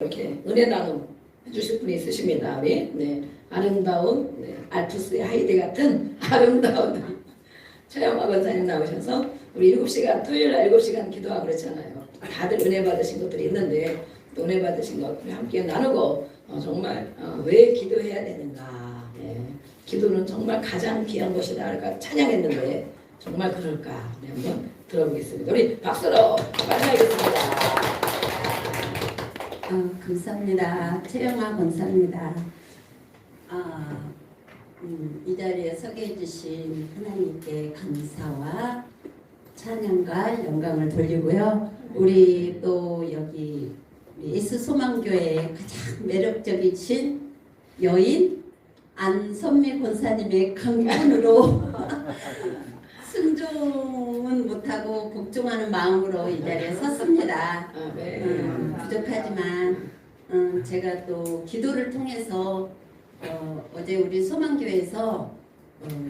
이렇게 은혜 나눔 해주실 분이 있으십니다. 우리 아름다운 알프스의 하이데 같은 아름다운 최영화 권사님 나오셔서 우리 7시간 토요일 7시간 기도하고 그랬잖아요. 다들 은혜 받으신 것들이 있는데 또 은혜 받으신 것들 함께 나누고 정말 왜 기도해야 되는가, 기도는 정말 가장 귀한 것이다. 그러니까 찬양했는데 정말 그럴까, 한번 들어보겠습니다. 우리 박수로 맞이하겠습니다. 감사합니다. 최영아 권사입니다. 이 자리에 서게 해주신 하나님께 감사와 찬양과 영광을 돌리고요. 우리 또 여기 예수 소망교회의 가장 매력적이신 여인 안선미 권사님의 강권으로 순종은 못하고 복종하는 마음으로 이 자리에 섰습니다. 부족하지만 제가 또 기도를 통해서 어제 우리 소망교회에서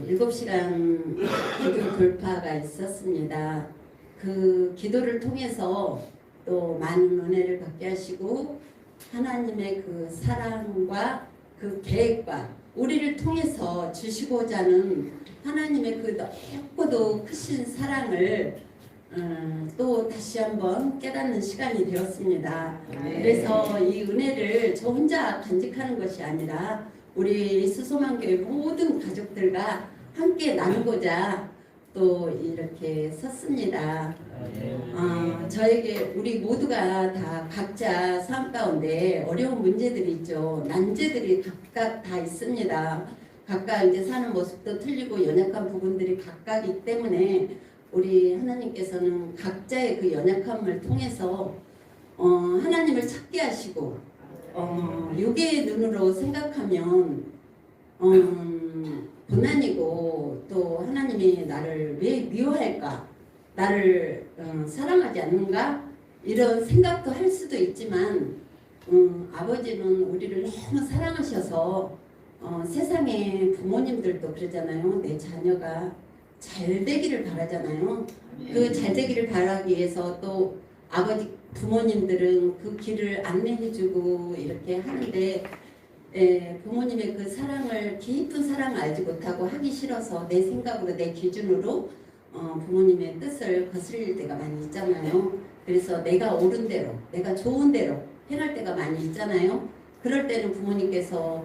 7시간 기도 돌파가 있었습니다. 그 기도를 통해서 또 많은 은혜를 받게 하시고 하나님의 그 사랑과 그 계획과 우리를 통해서 주시고자 하는 하나님의 그 넓고도 크신 사랑을 또 다시 한번 깨닫는 시간이 되었습니다. 그래서 이 은혜를 저 혼자 간직하는 것이 아니라 우리 수소망교회 모든 가족들과 함께 나누고자 또 이렇게 섰습니다. 저에게 우리 모두가 다 각자 삶 가운데 어려운 문제들이 있죠. 난제들이 각각 다 있습니다. 각각 이제 사는 모습도 틀리고 연약한 부분들이 각각이기 때문에 우리 하나님께서는 각자의 그 연약함을 통해서 하나님을 찾게 하시고 육의 눈으로 생각하면 고난이고 또 하나님이 나를 왜 미워할까, 나를 사랑하지 않는가 이런 생각도 할 수도 있지만 아버지는 우리를 너무 사랑하셔서 세상에 부모님들도 그러잖아요. 내 자녀가 잘 되기를 바라잖아요. 그 잘 되기를 바라기 위해서 또 아버지 부모님들은 그 길을 안내해주고 이렇게 하는데 부모님의 그 사랑을, 깊은 사랑을 알지 못하고 하기 싫어서 내 생각으로 내 기준으로 부모님의 뜻을 거스릴 때가 많이 있잖아요. 그래서 내가 옳은 대로, 내가 좋은 대로 행할 때가 많이 있잖아요. 그럴 때는 부모님께서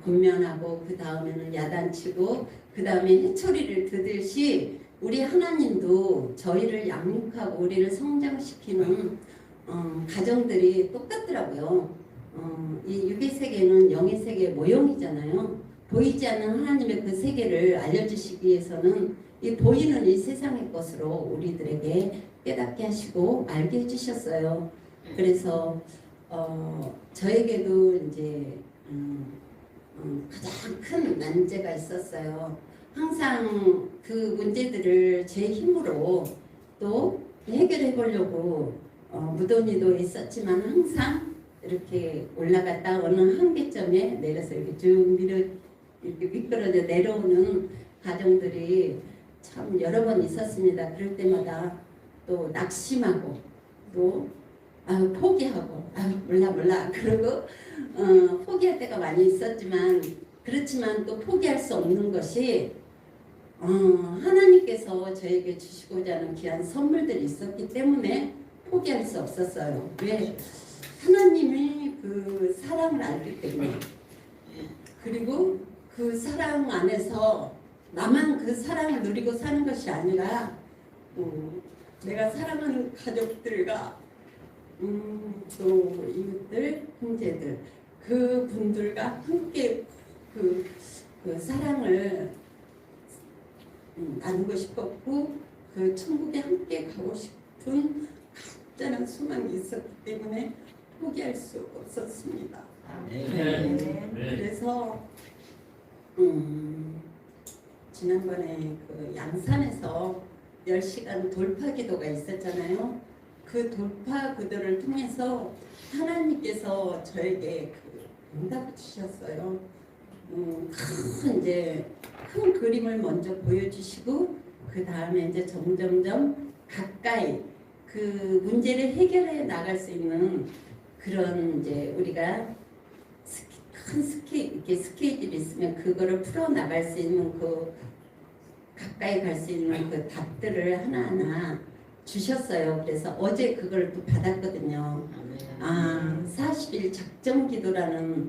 권면하고 그 다음에는 야단치고 그 다음에 해초리를 드듯이 우리 하나님도 저희를 양육하고 우리를 성장시키는 가정들이 똑같더라고요. 이 육의 세계는 영의 세계의 모형이잖아요. 보이지 않는 하나님의 그 세계를 알려주시기 위해서는 이 보이는 이 세상의 것으로 우리들에게 깨닫게 하시고 알게 해주셨어요. 그래서 저에게도 이제 가장 큰 난제가 있었어요. 항상 그 문제들을 제 힘으로 또 해결해 보려고 무던히도 있었지만 항상 이렇게 올라갔다 어느 한계점에 내려서 이렇게 쭉 이렇게 미끄러져 내려오는 과정들이 참 여러 번 있었습니다. 그럴 때마다 또 낙심하고 또 포기하고 몰라 그러고 포기할 때가 많이 있었지만 그렇지만 또 포기할 수 없는 것이 하나님께서 저에게 주시고자 하는 귀한 선물들이 있었기 때문에 포기할 수 없었어요. 왜? 하나님의 그 사랑을 알기 때문에. 그리고 그 사랑 안에서 나만 그 사랑을 누리고 사는 것이 아니라 내가 사랑하는 가족들과 또 이웃들, 형제들 그 분들과 함께 그 사랑을 나누고 싶었고 그 천국에 함께 가고 싶은 간절한 소망이 있었기 때문에 포기할 수 없었습니다. 그래서 지난번에 그 양산에서 10시간 돌파 기도가 있었잖아요. 그 돌파 기도를 통해서 하나님께서 저에게 그 응답을 주셨어요. 큰 그림을 먼저 보여주시고 그 다음에 이제 점점점 가까이 그 문제를 해결해 나갈 수 있는 그런 이제 우리가 이렇게 스케줄이 있으면 그거를 풀어 나갈 수 있는 그 가까이 갈 수 있는 그 답들을 하나하나 주셨어요. 그래서 어제 그걸 또 받았거든요. 40일 작정 기도라는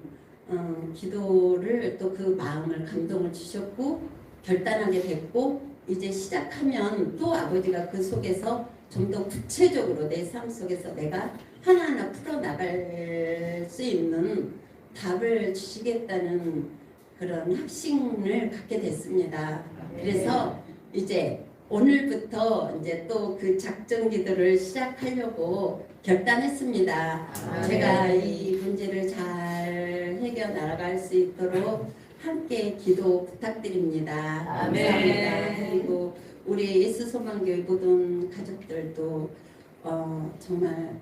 기도를 또 그 마음을 감동을 주셨고 결단하게 됐고 이제 시작하면 또 아버지가 그 속에서 좀 더 구체적으로 내 삶 속에서 내가 하나하나 풀어 나갈 수 있는 답을 주시겠다는 그런 확신을 갖게 됐습니다. 그래서 이제 오늘부터 이제 또 그 작정 기도를 시작하려고 결단했습니다. 제가 이 문제를 잘 해결 나갈 수 있도록 함께 기도 부탁드립니다. 감사합니다. 그리고 우리 예수소망교회 모든 가족들도 정말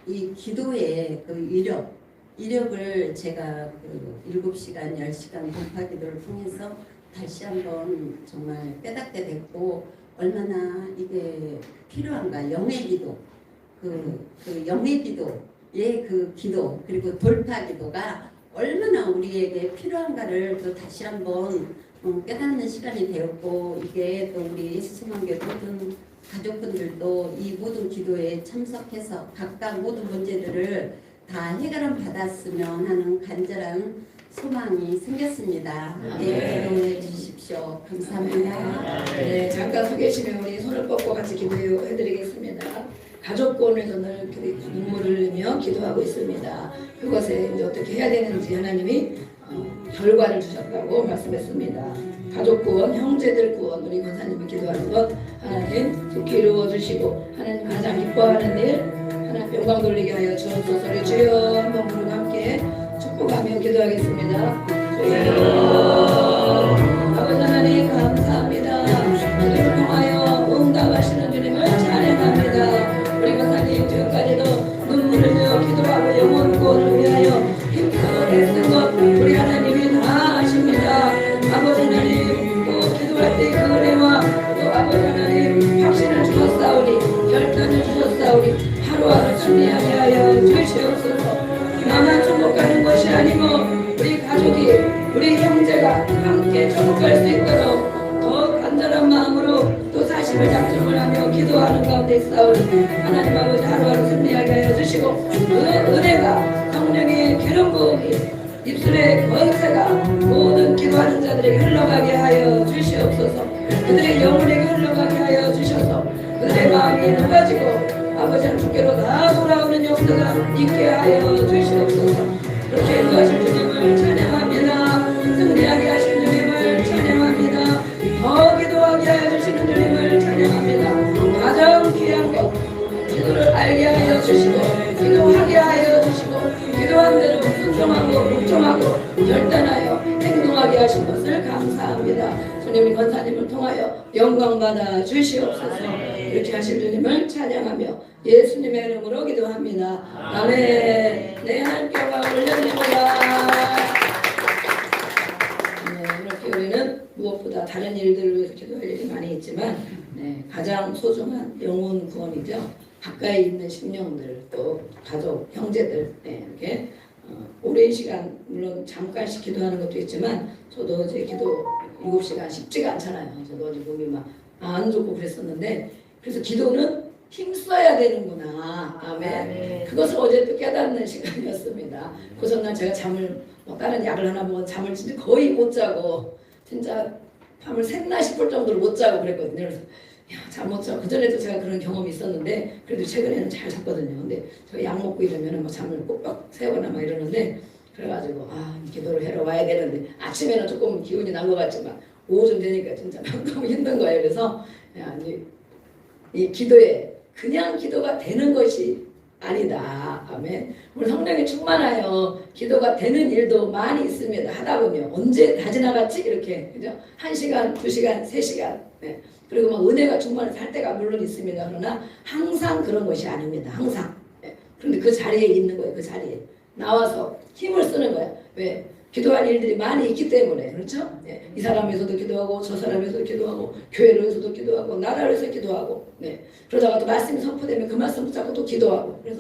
이 기도의 그 이력을 제가 그 7시간, 10시간 동파 기도를 통해서 다시 한번 정말 깨닫게 됐고 얼마나 이게 필요한가. 영의 기도, 그 영의 기도의 그 기도 그리고 돌파 기도가 얼마나 우리에게 필요한가를 또 다시 한번 깨닫는 시간이 되었고 이게 또 우리 예수소망교회 모든 가족분들도 이 모든 기도에 참석해서 각각 모든 문제들을 다 해결을 받았으면 하는 간절한 소망이 생겼습니다. 네, 기도해 주십시오. 감사합니다. 네, 잠깐 서 계시면 우리 손을 뻗고 같이 기도해드리겠습니다. 가족권에서 늘 눈물을 흘리며 기도하고 있습니다. 그것에 이제 어떻게 해야 되는지 하나님이 결과를 주셨다고 말씀했습니다. 가족 구원, 형제들 구원, 우리 권사님이 기도하는 것 하나님 속히 이루어주시고 하나님 가장 기뻐하는 일 하나님 영광 돌리게 하여 주옵소서. 주여 한번 부르고 함께 축복하며 기도하겠습니다. 주여 아버지 하나님 감사합니다. 기도를 통하여 응답하시는 주님을 찬양합니다. 우리 권사님 지금까지도 눈물을 흘려 기도하고 영혼 구원을 위하여 힘써 애쓴 것 우리 하나님이 다 아십니다. 아버지 하나님 또 기도할 때 그 은혜와 또 아버지 하나님 확신을 주셨사오니 결단을 주셨사오니 하루하루 승리하게 하여 주시옵소서. 나만 천국가는 것이 아니고 우리 가족이 우리 형제가 함께 천국갈 수 있도록 더 간절한 마음으로 또 사심을 작정을 하며 기도하는 가운데 있사오니 하나님 아버지 하루하루 승리하게 하여 주시고 그 은혜가 성령의 기름 부음이 입술의 권세가 모든 기도하는 자들에게 흘러가게 하여 주시옵소서. 그들의 영혼에게 흘러가게 하여 주셔서 그들의 마음이 녹아지고 아버지 하나님께로 다 돌아오는 역사가 있게 하여 주시옵소서. 그렇게 인도하실 주님을 찬양합니다. 승리하게 하실 주님을 찬양합니다. 더 기도하게 하여 주시는 주님을 찬양합니다. 가장 귀한 것 기도를 알게 하여 주시고 기도하게 하여 주시고 기도한 대로 순종하고 묵종하고 결단하여 행동하게 하신 것을 감사합니다. 주님 우리 권사님을 통하여 영광받아 주시옵소서. 이렇게 하실 주님을 찬양하며 예수님의 이름으로 기도합니다. 아멘. 내 하나님께 영광을 올려드립니다. 이렇게 우리는 무엇보다 다른 일들을 위해서 기도할 일이 많이 있지만 가장 소중한 영혼 구원이죠. 가까이 있는 심령들 또 가족, 형제들 이렇게 오랜 시간 물론 잠깐씩 기도하는 것도 있지만 저도 어제 기도 7시간 쉽지가 않잖아요. 저도 어제 몸이 막 안 좋고 그랬었는데 그래서 기도는 힘써야 되는구나. 아멘. 그것을 어제 또 깨닫는 시간이었습니다. 그 전날 제가 잠을 다른 약을 하나 먹은 잠을 진짜 거의 못 자고 진짜 밤을 샜나 싶을 정도로 못 자고 그랬거든요. 그래서 잠 못 자고 그전에도 제가 그런 경험이 있었는데 그래도 최근에는 잘 잤거든요. 근데 제가 약 먹고 이러면 막 잠을 꼭꼭 새거나 막 이러는데 그래가지고 기도를 하러 와야 되는데 아침에는 조금 기운이 난 것 같지만 오후쯤 되니까 진짜 너무 힘든 거예요. 그래서 이 기도에 그냥 기도가 되는 것이 아니다. 아멘. 우리 성령이 충만하여 기도가 되는 일도 많이 있습니다. 하다 보면 언제 다 지나갔지? 이렇게 그죠? 1시간, 2시간, 3시간. 그리고 막 은혜가 충만해서 할 때가 물론 있습니다. 그러나 항상 그런 것이 아닙니다. 항상. 그런데 그 자리에 있는 거예요. 그 자리에 나와서 힘을 쓰는 거야. 왜? 기도할 일들이 많이 있기 때문에 그렇죠? 네. 이 사람에서도 기도하고 저 사람에서도 기도하고 교회를 위해서도 기도하고 나라를 위해서 기도하고 네. 그러다가 또 말씀이 선포되면 그 말씀 붙잡고 또 기도하고 이제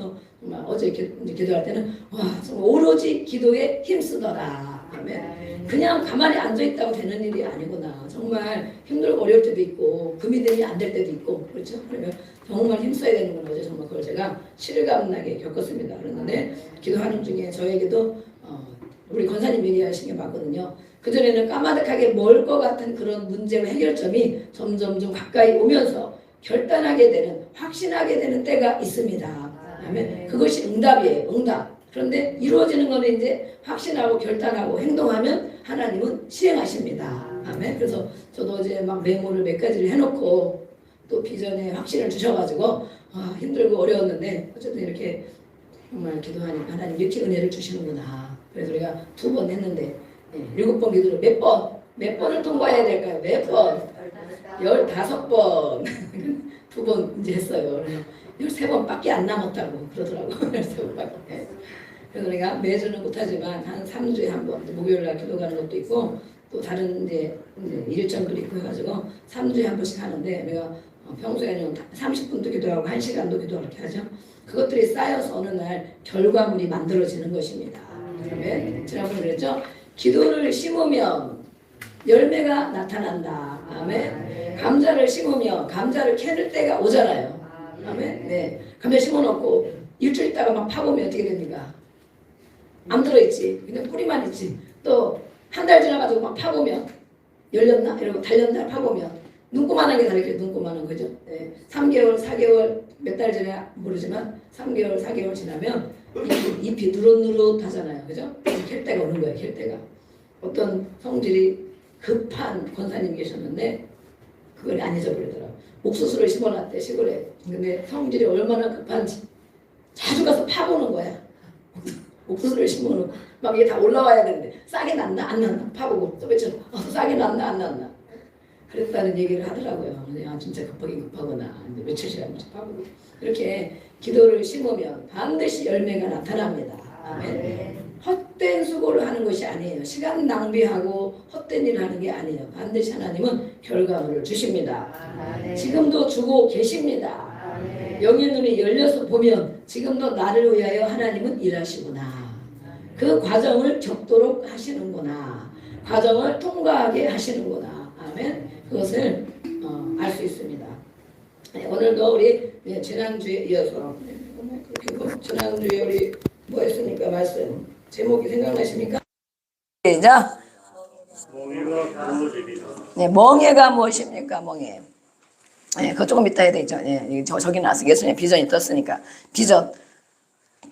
어제 기도할 때는 와 정말 오로지 기도에 힘쓰더라. 아멘. 그냥 가만히 앉아있다고 되는 일이 아니구나. 정말 힘들고 어려울 때도 있고 금이 되면 안 될 때도 있고 그렇죠? 그러면 정말 힘써야 되는구나. 어제 정말 그걸 제가 실감나게 겪었습니다. 그랬는데 기도하는 중에 저에게도 우리 권사님 얘기하신 게 맞거든요. 그전에는 까마득하게 멀 것 같은 그런 문제와 해결점이 점점 좀 가까이 오면서 결단하게 되는 확신하게 되는 때가 있습니다. 아멘. 그것이 응답이에요. 응답. 그런데 이루어지는 거는 이제 확신하고 결단하고 행동하면 하나님은 시행하십니다. 아멘. 그래서 저도 어제 막 메모를 몇 가지를 해놓고 또 비전에 확신을 주셔가지고 힘들고 어려웠는데 어쨌든 이렇게 정말 기도하니까 하나님 이렇게 은혜를 주시는구나. 그래서 우리가 2번 했는데 7번 기도를 몇 번을 통과해야 될까요? 몇 번? 15번 2번 이제 했어요. 13번밖에 안 남았다고 그러더라고요. 13번밖에. 그래서 우리가 매주는 못하지만 한 3주에 한 번, 목요일날 기도 가는 것도 있고 또 다른 이제 일정도 있고 해가지고 3주에 한 번씩 하는데 우리가 평소에는 30분도 기도하고 1시간도 기도하고 이렇게 하죠. 그것들이 쌓여서 어느 날 결과물이 만들어지는 것입니다. 아멘. 지난번에 그랬죠? 기도를 심으면 열매가 나타난다. 아멘. 감자를 심으면 감자를 캐낼 때가 오잖아요. 아멘. 네. 감자 심어놓고 일주일 있다가 막 파보면 어떻게 됩니까? 안 들어있지. 그냥 뿌리만 있지. 또 한 달 지나가지고 막 파보면 열렸나? 이러고 달렸나? 파보면 눈꼬만한 게 다르게 눈꼬만한 거죠. 네. 3개월, 4개월 몇 달 전에 모르지만 3개월, 4개월 지나면 잎이 누릇누릇하잖아요. 그죠? 캘 때가 오는 거예요. 캘 때가. 어떤 성질이 급한 권사님 계셨는데 그걸 안 잊어버리더라고요. 옥수수를 심어놨대 시골에. 근데 성질이 얼마나 급한지 자주 가서 파보는 거야. 옥수수를 심어놓고 막 이게 다 올라와야 되는데 싹이 났나 안 났나 파보고 또 며칠 싹이 났나 안 났나 그랬다는 얘기를 하더라고요. 아 진짜 급하긴 급하구나. 이제 며칠 지나면서 파보고 이렇게 기도를 심으면 반드시 열매가 나타납니다. 아멘. 헛된 수고를 하는 것이 아니에요. 시간 낭비하고 헛된 일을 하는 게 아니에요. 반드시 하나님은 결과물을 주십니다. 지금도 주고 계십니다. 영의 눈이 열려서 보면 지금도 나를 위하여 하나님은 일하시구나. 그 과정을 겪도록 하시는구나. 과정을 통과하게 하시는구나. 아멘. 그것을 알 수 있습니다. 네, 오늘도 우리 지난주에 이어서 지난주에 우리 뭐 했습니까? 말씀 제목이 생각나십니까? 시작. 멍해가 무엇입니까? 네, 멍해가 무엇입니까? 멍해. 네, 그거 조금 이따 해야 되죠. 네, 저기 나서 예수님의 비전이 떴으니까 비전.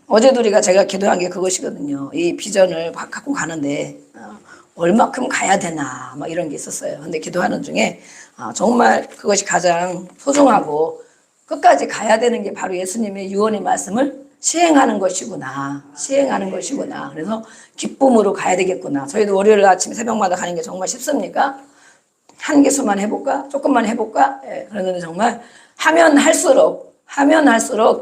어제도 우리가 제가 기도한 게 그것이거든요. 이 비전을 갖고 가는데 얼마큼 가야 되나 막 이런 게 있었어요. 근데 기도하는 중에 정말 그것이 가장 소중하고 끝까지 가야 되는 게 바로 예수님의 유언의 말씀을 시행하는 것이구나. 시행하는 것이구나. 그래서 기쁨으로 가야 되겠구나. 저희도 월요일 아침 새벽마다 가는 게 정말 쉽습니까? 한 개수만 해볼까? 조금만 해볼까? 예, 그러는데 정말 하면 할수록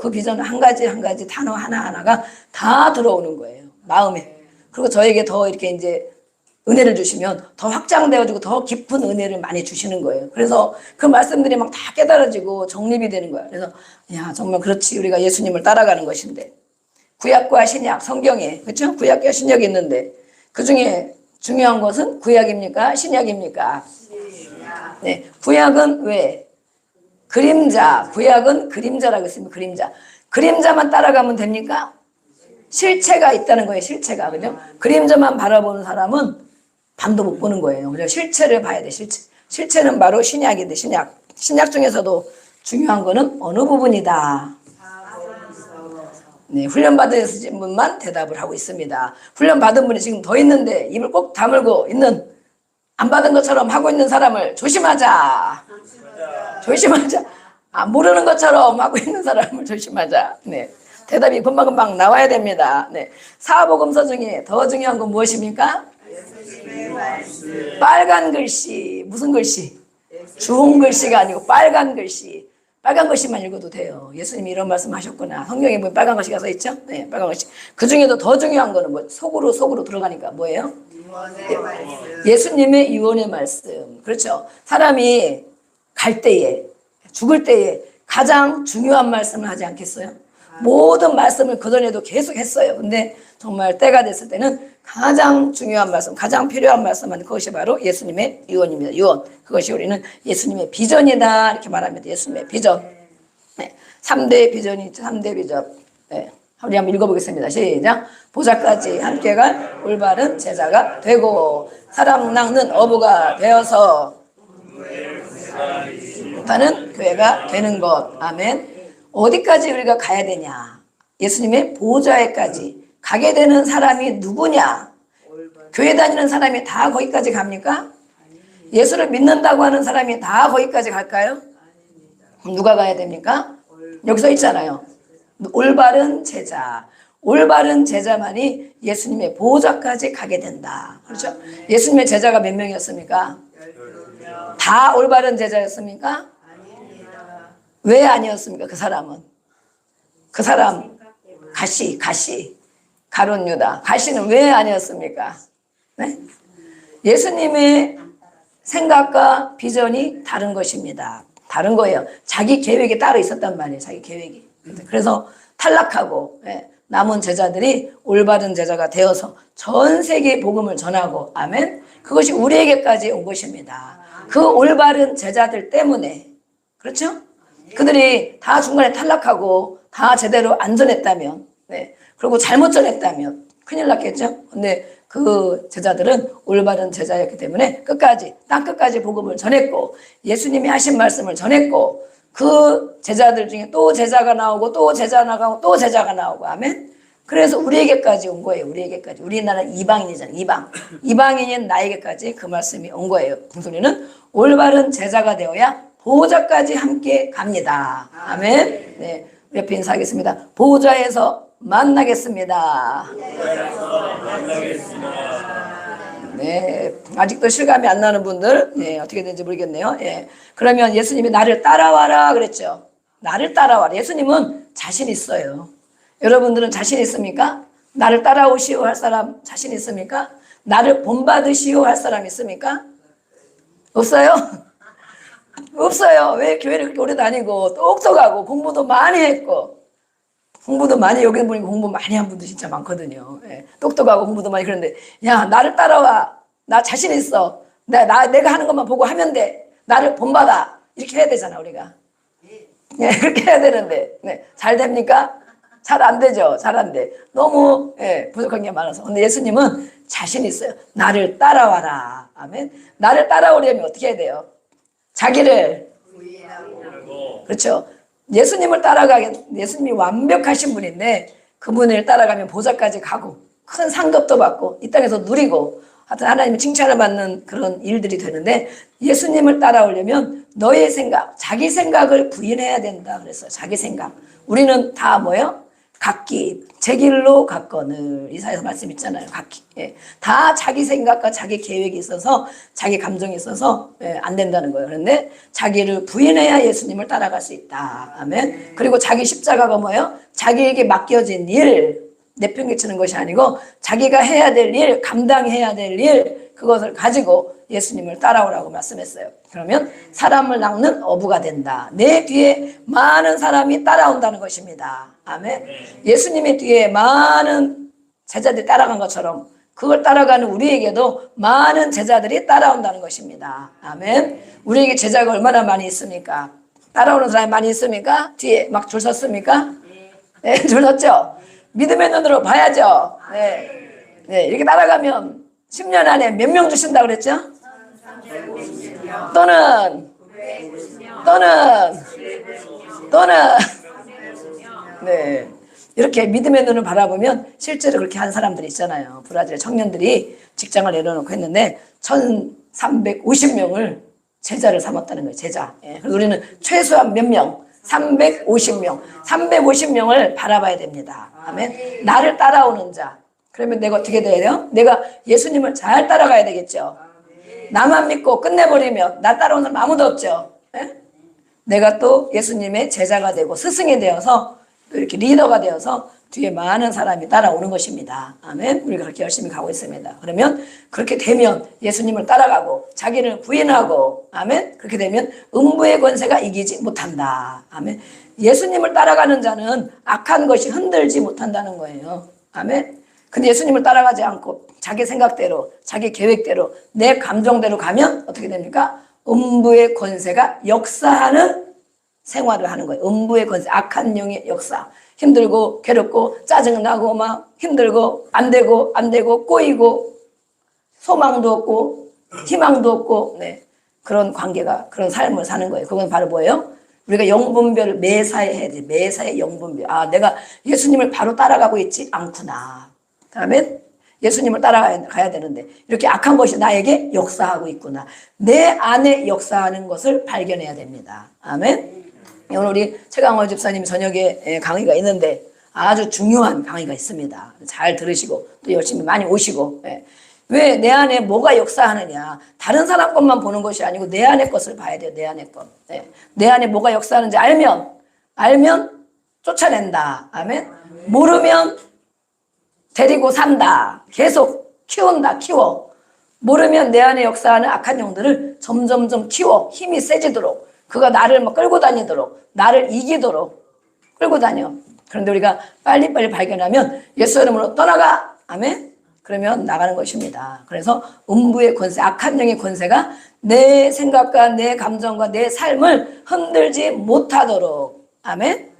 그 비전 한 가지 단어 하나하나가 다 들어오는 거예요. 마음에. 그리고 저에게 더 이렇게 이제 은혜를 주시면 더 확장되어지고 더 깊은 은혜를 많이 주시는 거예요. 그래서 그 말씀들이 막 다 깨달아지고 정립이 되는 거예요. 그래서 야 정말 그렇지 우리가 예수님을 따라가는 것인데 구약과 신약 성경에 그렇죠? 구약과 신약이 있는데 그 중에 중요한 것은 구약입니까? 신약입니까? 네, 구약은 왜? 그림자. 구약은 그림자라고 했습니다. 그림자. 그림자만 따라가면 됩니까? 실체가 있다는 거예요. 실체가. 그죠? 그림자만 바라보는 사람은 밤도 못 보는 거예요. 그죠? 실체를 봐야 돼. 실체는 바로 신약인데 신약. 신약 중에서도 중요한 거는 어느 부분이다. 네, 훈련받으신 분만 대답을 하고 있습니다. 훈련받은 분이 지금 더 있는데 입을 꼭 다물고 있는 안 받은 것처럼 하고 있는 사람을 조심하자. 모르는 것처럼 하고 있는 사람을 조심하자. 네, 대답이 금방금방 나와야 됩니다. 네, 사복음서 중에 더 중요한 건 무엇입니까? 빨간 글씨. 무슨 글씨? 주홍 글씨가 아니고 빨간 글씨. 빨간 글씨만 읽어도 돼요. 예수님이 이런 말씀 하셨구나. 성경에 보면 빨간 글씨가 써 있죠? 네, 빨간 글씨. 그 중에도 더 중요한 거는 뭐 속으로 들어가니까 뭐예요? 예수님의 유언의 말씀. 그렇죠. 사람이 갈 때에, 죽을 때에 가장 중요한 말씀을 하지 않겠어요? 모든 말씀을 그전에도 계속 했어요. 근데 정말 때가 됐을 때는 가장 중요한 말씀, 가장 필요한 말씀은 그것이 바로 예수님의 유언입니다. 유언. 그것이 우리는 예수님의 비전이다. 이렇게 말합니다. 예수님의 비전. 네. 3대 비전이 있죠. 3대 비전. 네. 우리 한번 읽어보겠습니다. 시작. 보좌까지 함께 갈 올바른 제자가 되고 사랑 낚는 어부가 되어서 하는 교회가 되는 것. 아멘. 어디까지 우리가 가야 되냐? 예수님의 보좌에까지 가게 되는 사람이 누구냐? 교회 다니는 사람이 다 거기까지 갑니까? 예수를 믿는다고 하는 사람이 다 거기까지 갈까요? 그럼 누가 가야 됩니까? 여기 써 있잖아요. 올바른 제자. 올바른 제자만이 예수님의 보좌까지 가게 된다. 그렇죠? 예수님의 제자가 몇 명이었습니까? 다 올바른 제자였습니까? 왜 아니었습니까? 그 사람은. 그 사람 가시 가룟 유다. 가시는 왜 아니었습니까? 네? 예수님의 생각과 비전이 다른 것입니다. 다른 거예요. 자기 계획이 따로 있었단 말이에요. 자기 계획이. 그래서 탈락하고 남은 제자들이 올바른 제자가 되어서 전 세계에 복음을 전하고 아멘. 그것이 우리에게까지 온 것입니다. 그 올바른 제자들 때문에 그렇죠? 그들이 다 중간에 탈락하고 다 제대로 안 전했다면 그리고 잘못 전했다면 큰일 났겠죠? 근데 그 제자들은 올바른 제자였기 때문에 끝까지 땅 끝까지 복음을 전했고 예수님이 하신 말씀을 전했고 그 제자들 중에 또 제자가 나오고 또 제자 나가고 또 제자가 나오고 아멘. 그래서 우리에게까지 온 거예요. 우리에게까지. 우리나라는 이방인이잖아요. 이방인인 나에게까지 그 말씀이 온 거예요. 무슨 소리는 올바른 제자가 되어야 보좌까지 함께 갑니다. 아멘. 네, 옆에 인사하겠습니다. 보좌에서 만나겠습니다. 네, 아직도 실감이 안 나는 분들, 어떻게 되는지 모르겠네요. 그러면 예수님이 나를 따라와라 그랬죠. 나를 따라와라. 예수님은 자신 있어요. 여러분들은 자신 있습니까? 나를 따라오시오 할 사람 자신 있습니까? 나를 본받으시오 할 사람 있습니까? 없어요? 없어요. 왜 교회를 그렇게 오래 다니고 똑똑하고 공부도 많이 했고 공부도 많이 여기 보니까 공부 많이 한 분도 진짜 많거든요. 똑똑하고 공부도 많이 그런데 야 나를 따라와. 나 자신 있어. 내가 하는 것만 보고 하면 돼. 나를 본받아. 이렇게 해야 되잖아 우리가. 그렇게 해야 되는데 잘 됩니까? 잘 안 되죠. 잘 안 돼. 너무 부족한 게 많아서. 근데 예수님은 자신 있어요. 나를 따라와라. 아멘. 나를 따라오려면 어떻게 해야 돼요? 자기를 그렇죠. 예수님을 예수님이 완벽하신 분인데 그분을 따라가면 보좌까지 가고 큰 상급도 받고 이 땅에서 누리고 하여튼 하나님의 칭찬을 받는 그런 일들이 되는데 예수님을 따라오려면 너의 생각, 자기 생각을 부인해야 된다 그랬어요. 자기 생각. 우리는 다 뭐예요? 각기 제 길로 갔거늘 이사야서 말씀 있잖아요. 각기 다 자기 생각과 자기 계획이 있어서 자기 감정이 있어서 안 된다는 거예요. 그런데 자기를 부인해야 예수님을 따라갈 수 있다. 아멘. 그리고 자기 십자가가 뭐예요? 자기에게 맡겨진 일 내팽개치는 것이 아니고 자기가 해야 될 일, 감당해야 될 일 그것을 가지고 예수님을 따라오라고 말씀했어요. 그러면 사람을 낚는 어부가 된다. 내 뒤에 많은 사람이 따라온다는 것입니다. 아멘. 예수님의 뒤에 많은 제자들이 따라간 것처럼 그걸 따라가는 우리에게도 많은 제자들이 따라온다는 것입니다. 아멘. 우리에게 제자가 얼마나 많이 있습니까? 따라오는 사람이 많이 있습니까? 뒤에 막 줄 섰습니까? 네, 줄 섰죠. 믿음의 눈으로 봐야죠. 이렇게 따라가면 10년 안에 몇 명 주신다 그랬죠? 또는 이렇게 믿음의 눈을 바라보면 실제로 그렇게 한 사람들이 있잖아요. 브라질 청년들이 직장을 내려놓고 했는데 1350명을 제자를 삼았다는 거예요. 제자. 그래서 우리는 최소한 몇 명? 350명. 350명을 바라봐야 됩니다. 아멘. 나를 따라오는 자. 그러면 내가 어떻게 돼야 돼요? 내가 예수님을 잘 따라가야 되겠죠. 나만 믿고 끝내버리면 나 따라오는 사람 아무도 없죠. 내가 또 예수님의 제자가 되고 스승이 되어서 또 이렇게 리더가 되어서 뒤에 많은 사람이 따라오는 것입니다. 아멘. 우리가 그렇게 열심히 가고 있습니다. 그러면 그렇게 되면 예수님을 따라가고 자기를 부인하고 아멘. 그렇게 되면 음부의 권세가 이기지 못한다. 아멘. 예수님을 따라가는 자는 악한 것이 흔들지 못한다는 거예요. 아멘. 근데 예수님을 따라가지 않고 자기 생각대로 자기 계획대로 내 감정대로 가면 어떻게 됩니까? 음부의 권세가 역사하는 생활을 하는 거예요. 음부의 권세, 악한 영의 역사. 힘들고 괴롭고 짜증나고 막 힘들고 안 되고 꼬이고 소망도 없고 희망도 없고 네. 그런 관계가 그런 삶을 사는 거예요. 그건 바로 뭐예요? 우리가 영분별을 매사에 해야 돼. 매사에 영분별. 아, 내가 예수님을 바로 따라가고 있지 않구나. 그다음에 예수님을 따라가야 되는데 이렇게 악한 것이 나에게 역사하고 있구나. 내 안에 역사하는 것을 발견해야 됩니다. 아멘. 오늘 우리 최강월 집사님 저녁에 강의가 있는데 아주 중요한 강의가 있습니다. 잘 들으시고 또 열심히 많이 오시고. 왜 내 안에 뭐가 역사하느냐. 다른 사람 것만 보는 것이 아니고 내 안의 것을 봐야 돼요. 내 안의 것. 내 안에 뭐가 역사하는지 알면 쫓아낸다. 아멘. 모르면 데리고 산다. 계속 키운다. 키워. 모르면 내 안에 역사하는 악한 영들을 점점점 키워. 힘이 세지도록. 그가 나를 막 끌고 다니도록. 나를 이기도록 끌고 다녀. 그런데 우리가 빨리빨리 발견하면 예수 이름으로 떠나가. 아멘. 그러면 나가는 것입니다. 그래서 음부의 권세, 악한 영의 권세가 내 생각과 내 감정과 내 삶을 흔들지 못하도록. 아멘.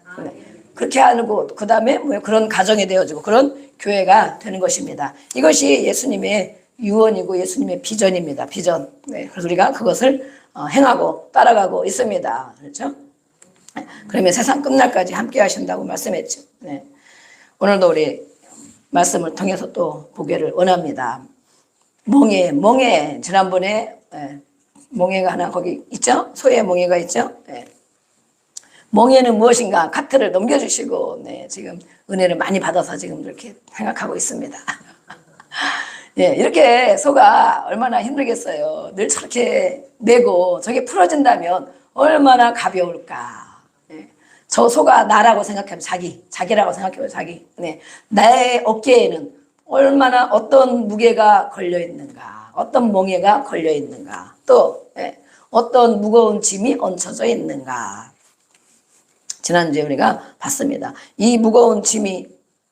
그렇게 하고 그 다음에 뭐 그런 가정이 되어지고 그런 교회가 되는 것입니다. 이것이 예수님의 유언이고 예수님의 비전입니다. 비전. 네, 그래서 우리가 그것을 행하고 따라가고 있습니다. 그렇죠? 그러면 세상 끝날까지 함께 하신다고 말씀했죠. 네. 오늘도 우리 말씀을 통해서 또 보기를 원합니다. 멍에 지난번에 멍에가 하나 거기 있죠? 소의 멍에가 있죠? 네. 멍에는 무엇인가 카트를 넘겨주시고 네, 지금 은혜를 많이 받아서 지금 이렇게 생각하고 있습니다. 예, 이렇게 소가 얼마나 힘들겠어요. 늘 저렇게 메고 저게 풀어진다면 얼마나 가벼울까. 예, 저 소가 나라고 생각하면 자기라고 생각해요. 자기. 네, 나의 어깨에는 얼마나 어떤 무게가 걸려 있는가, 어떤 멍에가 걸려 있는가, 또 어떤 무거운 짐이 얹혀져 있는가. 지난주에 우리가 봤습니다. 이 무거운 짐이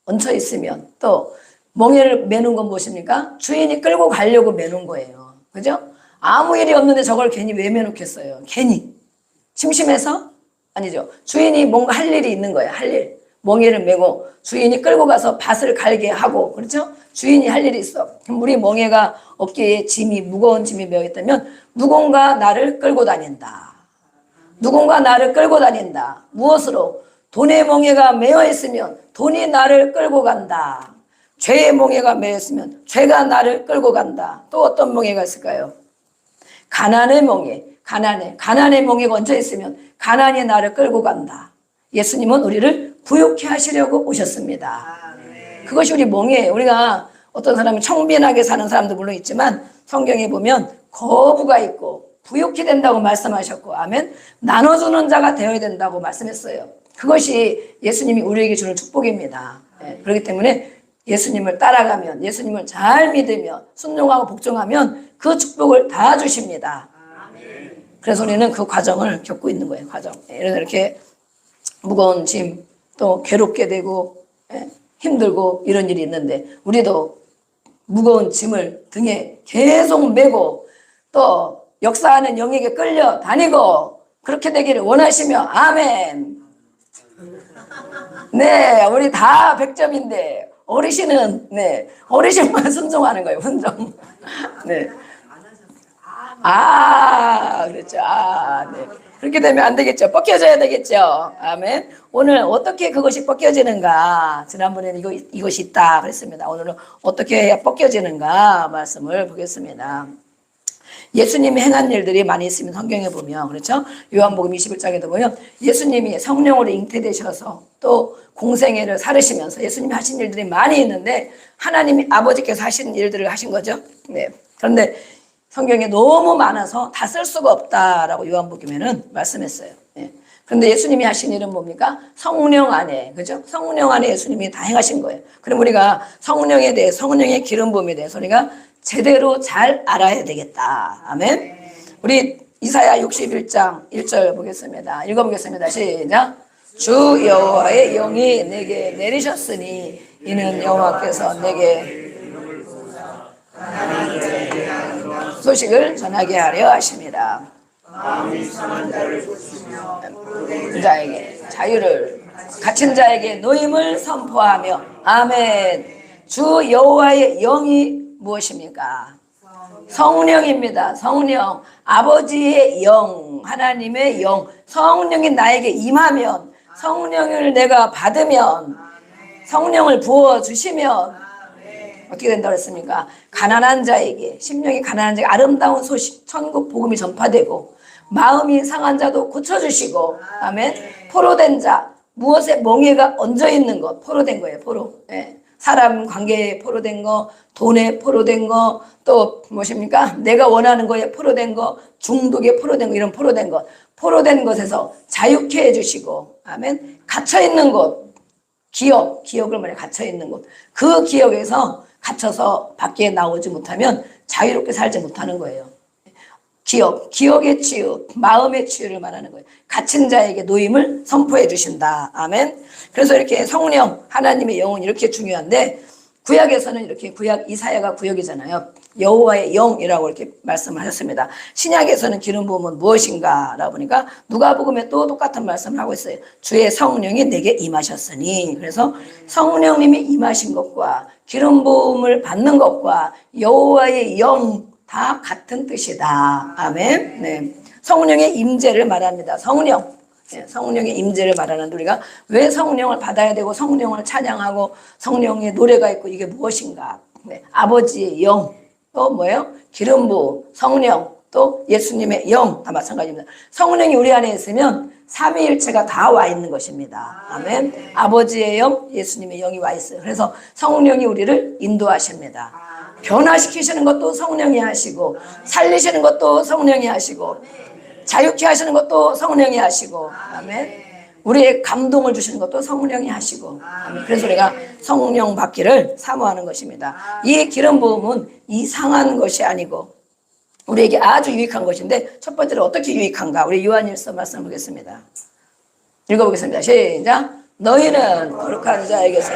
얹혀 있으면 또 멍에를 매는 건 무엇입니까? 주인이 끌고 가려고 매는 거예요. 그죠? 아무 일이 없는데 저걸 괜히 왜 매놓겠어요? 괜히. 심심해서? 아니죠. 주인이 뭔가 할 일이 있는 거예요. 할 일. 멍에를 메고 주인이 끌고 가서 밭을 갈게 하고, 그렇죠? 주인이 할 일이 있어. 그럼 우리 멍에가 어깨에 짐이, 무거운 짐이 메어 있다면 누군가 나를 끌고 다닌다. 누군가 나를 끌고 다닌다. 무엇으로? 돈의 멍에가 메어 있으면 돈이 나를 끌고 간다. 죄의 멍에가 메어 있으면 죄가 나를 끌고 간다. 또 어떤 멍에가 있을까요? 가난의 멍에, 가난의 멍에가 얹혀 있으면 가난이 나를 끌고 간다. 예수님은 우리를 부욕해 하시려고 오셨습니다. 그것이 우리 멍에예요. 우리가 어떤 사람이 청빈하게 사는 사람도 물론 있지만 성경에 보면 거부가 있고 부욕해 된다고 말씀하셨고, 아멘. 나눠주는 자가 되어야 된다고 말씀했어요. 그것이 예수님이 우리에게 주는 축복입니다. 그렇기 때문에 예수님을 따라가면, 예수님을 잘 믿으면, 순종하고 복종하면 그 축복을 다 주십니다. 그래서 우리는 그 과정을 겪고 있는 거예요. 과정. 이렇게 무거운 짐, 또 괴롭게 되고 힘들고 이런 일이 있는데 우리도 무거운 짐을 등에 계속 메고 또 역사하는 영에게 끌려 다니고 그렇게 되기를 원하시며 아멘. 네, 우리 다 100점인데 어르신은 어르신만 순종하는 거예요. 순종. 네. 그렇죠. 네. 그렇게 되면 안 되겠죠. 벗겨져야 되겠죠. 아멘. 오늘 어떻게 그것이 벗겨지는가. 지난번에는 이것이 있다 그랬습니다. 오늘은 어떻게 해야 벗겨지는가 말씀을 보겠습니다. 예수님이 행한 일들이 많이 있으면 성경에 보면, 그렇죠? 요한복음 21장에도 보면 예수님이 성령으로 잉태되셔서 또 공생애를 살으시면서 예수님이 하신 일들이 많이 있는데 하나님이 아버지께서 하신 일들을 하신 거죠. 네. 그런데 성경에 너무 많아서 다 쓸 수가 없다라고 요한복음에는 말씀했어요. 네. 그런데 예수님이 하신 일은 뭡니까? 성령 안에, 그죠? 성령 안에 예수님이 다 행하신 거예요. 그럼 우리가 성령에 대해, 성령의 기름 부음에 대해서 우리가 제대로 잘 알아야 되겠다. 아멘. 우리 이사야 61장 1절 보겠습니다. 읽어보겠습니다. 시작. 주 여호와의 영이 내게 내리셨으니 이는 여호와께서 내게 소식을 전하게 하려 하십니다. 자에게 자유를, 갇힌 자에게 노임을 선포하며. 아멘. 주 여호와의 영이 무엇입니까? 성령입니다. 성령. 아버지의 영, 하나님의 영, 성령이 나에게 임하면, 성령을 내가 받으면, 성령을 부어주시면 어떻게 된다고 했습니까? 가난한 자에게, 심령이 가난한 자에게 아름다운 소식, 천국 복음이 전파되고, 마음이 상한 자도 고쳐주시고, 아멘. 포로된 자, 무엇에 멍에가 얹어있는 것, 포로된 거예요. 포로. 예. 사람 관계에 포로된 거, 돈에 포로된 거, 또 무엇입니까? 내가 원하는 거에 포로된 거, 중독에 포로된 거, 이런 포로된 것, 포로된 것에서 자유케 해주시고, 아멘. 갇혀있는 곳, 기억을 말해, 갇혀있는 곳, 그 기억에서 갇혀서 밖에 나오지 못하면 자유롭게 살지 못하는 거예요. 기억의 치유, 마음의 치유를 말하는 거예요. 갇힌 자에게 노임을 선포해 주신다. 아멘. 그래서 이렇게 성령, 하나님의 영은 이렇게 중요한데, 구약에서는 이렇게 이사야가 구약이잖아요. 여호와의 영이라고 이렇게 말씀을 하셨습니다. 신약에서는 기름 부음은 무엇인가라고 보니까 누가복음에 또 똑같은 말씀을 하고 있어요. 주의 성령이 내게 임하셨으니. 그래서 성령님이 임하신 것과 기름 부음을 받는 것과 여호와의 영 다 같은 뜻이다. 아멘. 네. 성령의 임재를 말합니다. 성령. 네, 성령의 임재를 말하는데 우리가 왜 성령을 받아야 되고 성령을 찬양하고 성령의 노래가 있고 이게 무엇인가? 네, 아버지의 영, 또 뭐예요? 기름 부음, 성령, 또 예수님의 영 다 마찬가지입니다. 성령이 우리 안에 있으면 삼위일체가 다 와 있는 것입니다. 아멘. 아버지의 영, 예수님의 영이 와 있어요. 그래서 성령이 우리를 인도하십니다. 변화시키시는 것도 성령이 하시고, 살리시는 것도 성령이 하시고, 자유케 하시는 것도 성령이 하시고, 아멘. 우리의 감동을 주시는 것도 성령이 하시고, 아멘. 그래서 우리가 성령 받기를 사모하는 것입니다. 이 기름 부음은 이상한 것이 아니고 우리에게 아주 유익한 것인데, 첫 번째로 어떻게 유익한가? 우리 요한일서 말씀 보겠습니다. 읽어보겠습니다. 시작. 너희는 거룩한 자에게서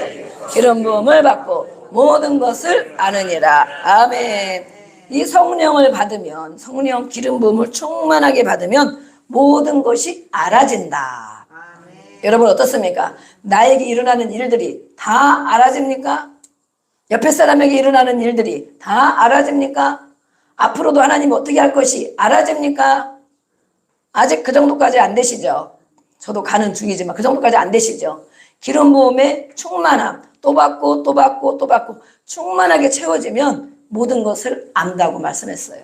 기름 부음을 받고 모든 것을 아느니라. 아멘. 이 성령을 받으면, 성령 기름 부음을 충만하게 받으면 모든 것이 알아진다. 아멘. 여러분 어떻습니까? 나에게 일어나는 일들이 다 알아집니까? 옆에 사람에게 일어나는 일들이 다 알아집니까? 앞으로도 하나님이 어떻게 할 것이 알아집니까? 아직 그 정도까지 안 되시죠? 저도 가는 중이지만 그 정도까지 안 되시죠? 기름 부음의 충만함, 또 받고 또 받고 또 받고 충만하게 채워지면 모든 것을 안다고 말씀했어요.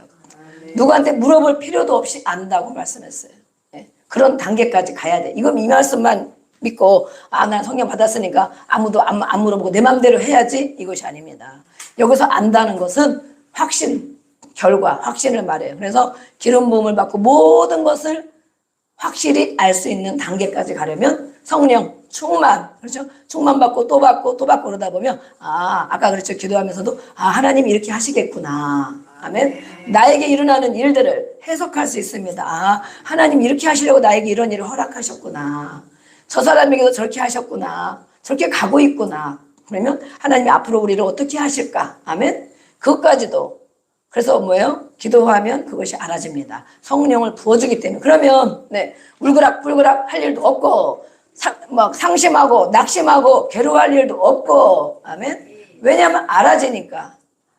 누구한테 물어볼 필요도 없이 안다고 말씀했어요. 네. 그런 단계까지 가야 돼. 이건 이 말씀만 믿고 난 성령 받았으니까 아무도 안 물어보고 내 마음대로 해야지, 이것이 아닙니다. 여기서 안다는 것은 확신, 결과, 확신을 말해요. 그래서 기름 부음을 받고 모든 것을 확실히 알 수 있는 단계까지 가려면 성령 충만, 그렇죠? 충만 받고 또 받고 또 받고 그러다 보면 아까 그랬죠. 기도하면서도 하나님이 이렇게 하시겠구나. 아멘. 나에게 일어나는 일들을 해석할 수 있습니다. 하나님이 이렇게 하시려고 나에게 이런 일을 허락하셨구나. 저 사람에게도 저렇게 하셨구나. 저렇게 가고 있구나. 그러면 하나님이 앞으로 우리를 어떻게 하실까? 아멘. 그것까지도. 그래서 뭐예요? 기도하면 그것이 알아집니다. 성령을 부어주기 때문에. 그러면 울그락불그락 할 일도 없고 상심하고 낙심하고 괴로워할 일도 없고. 아멘. 왜냐하면 알아지니까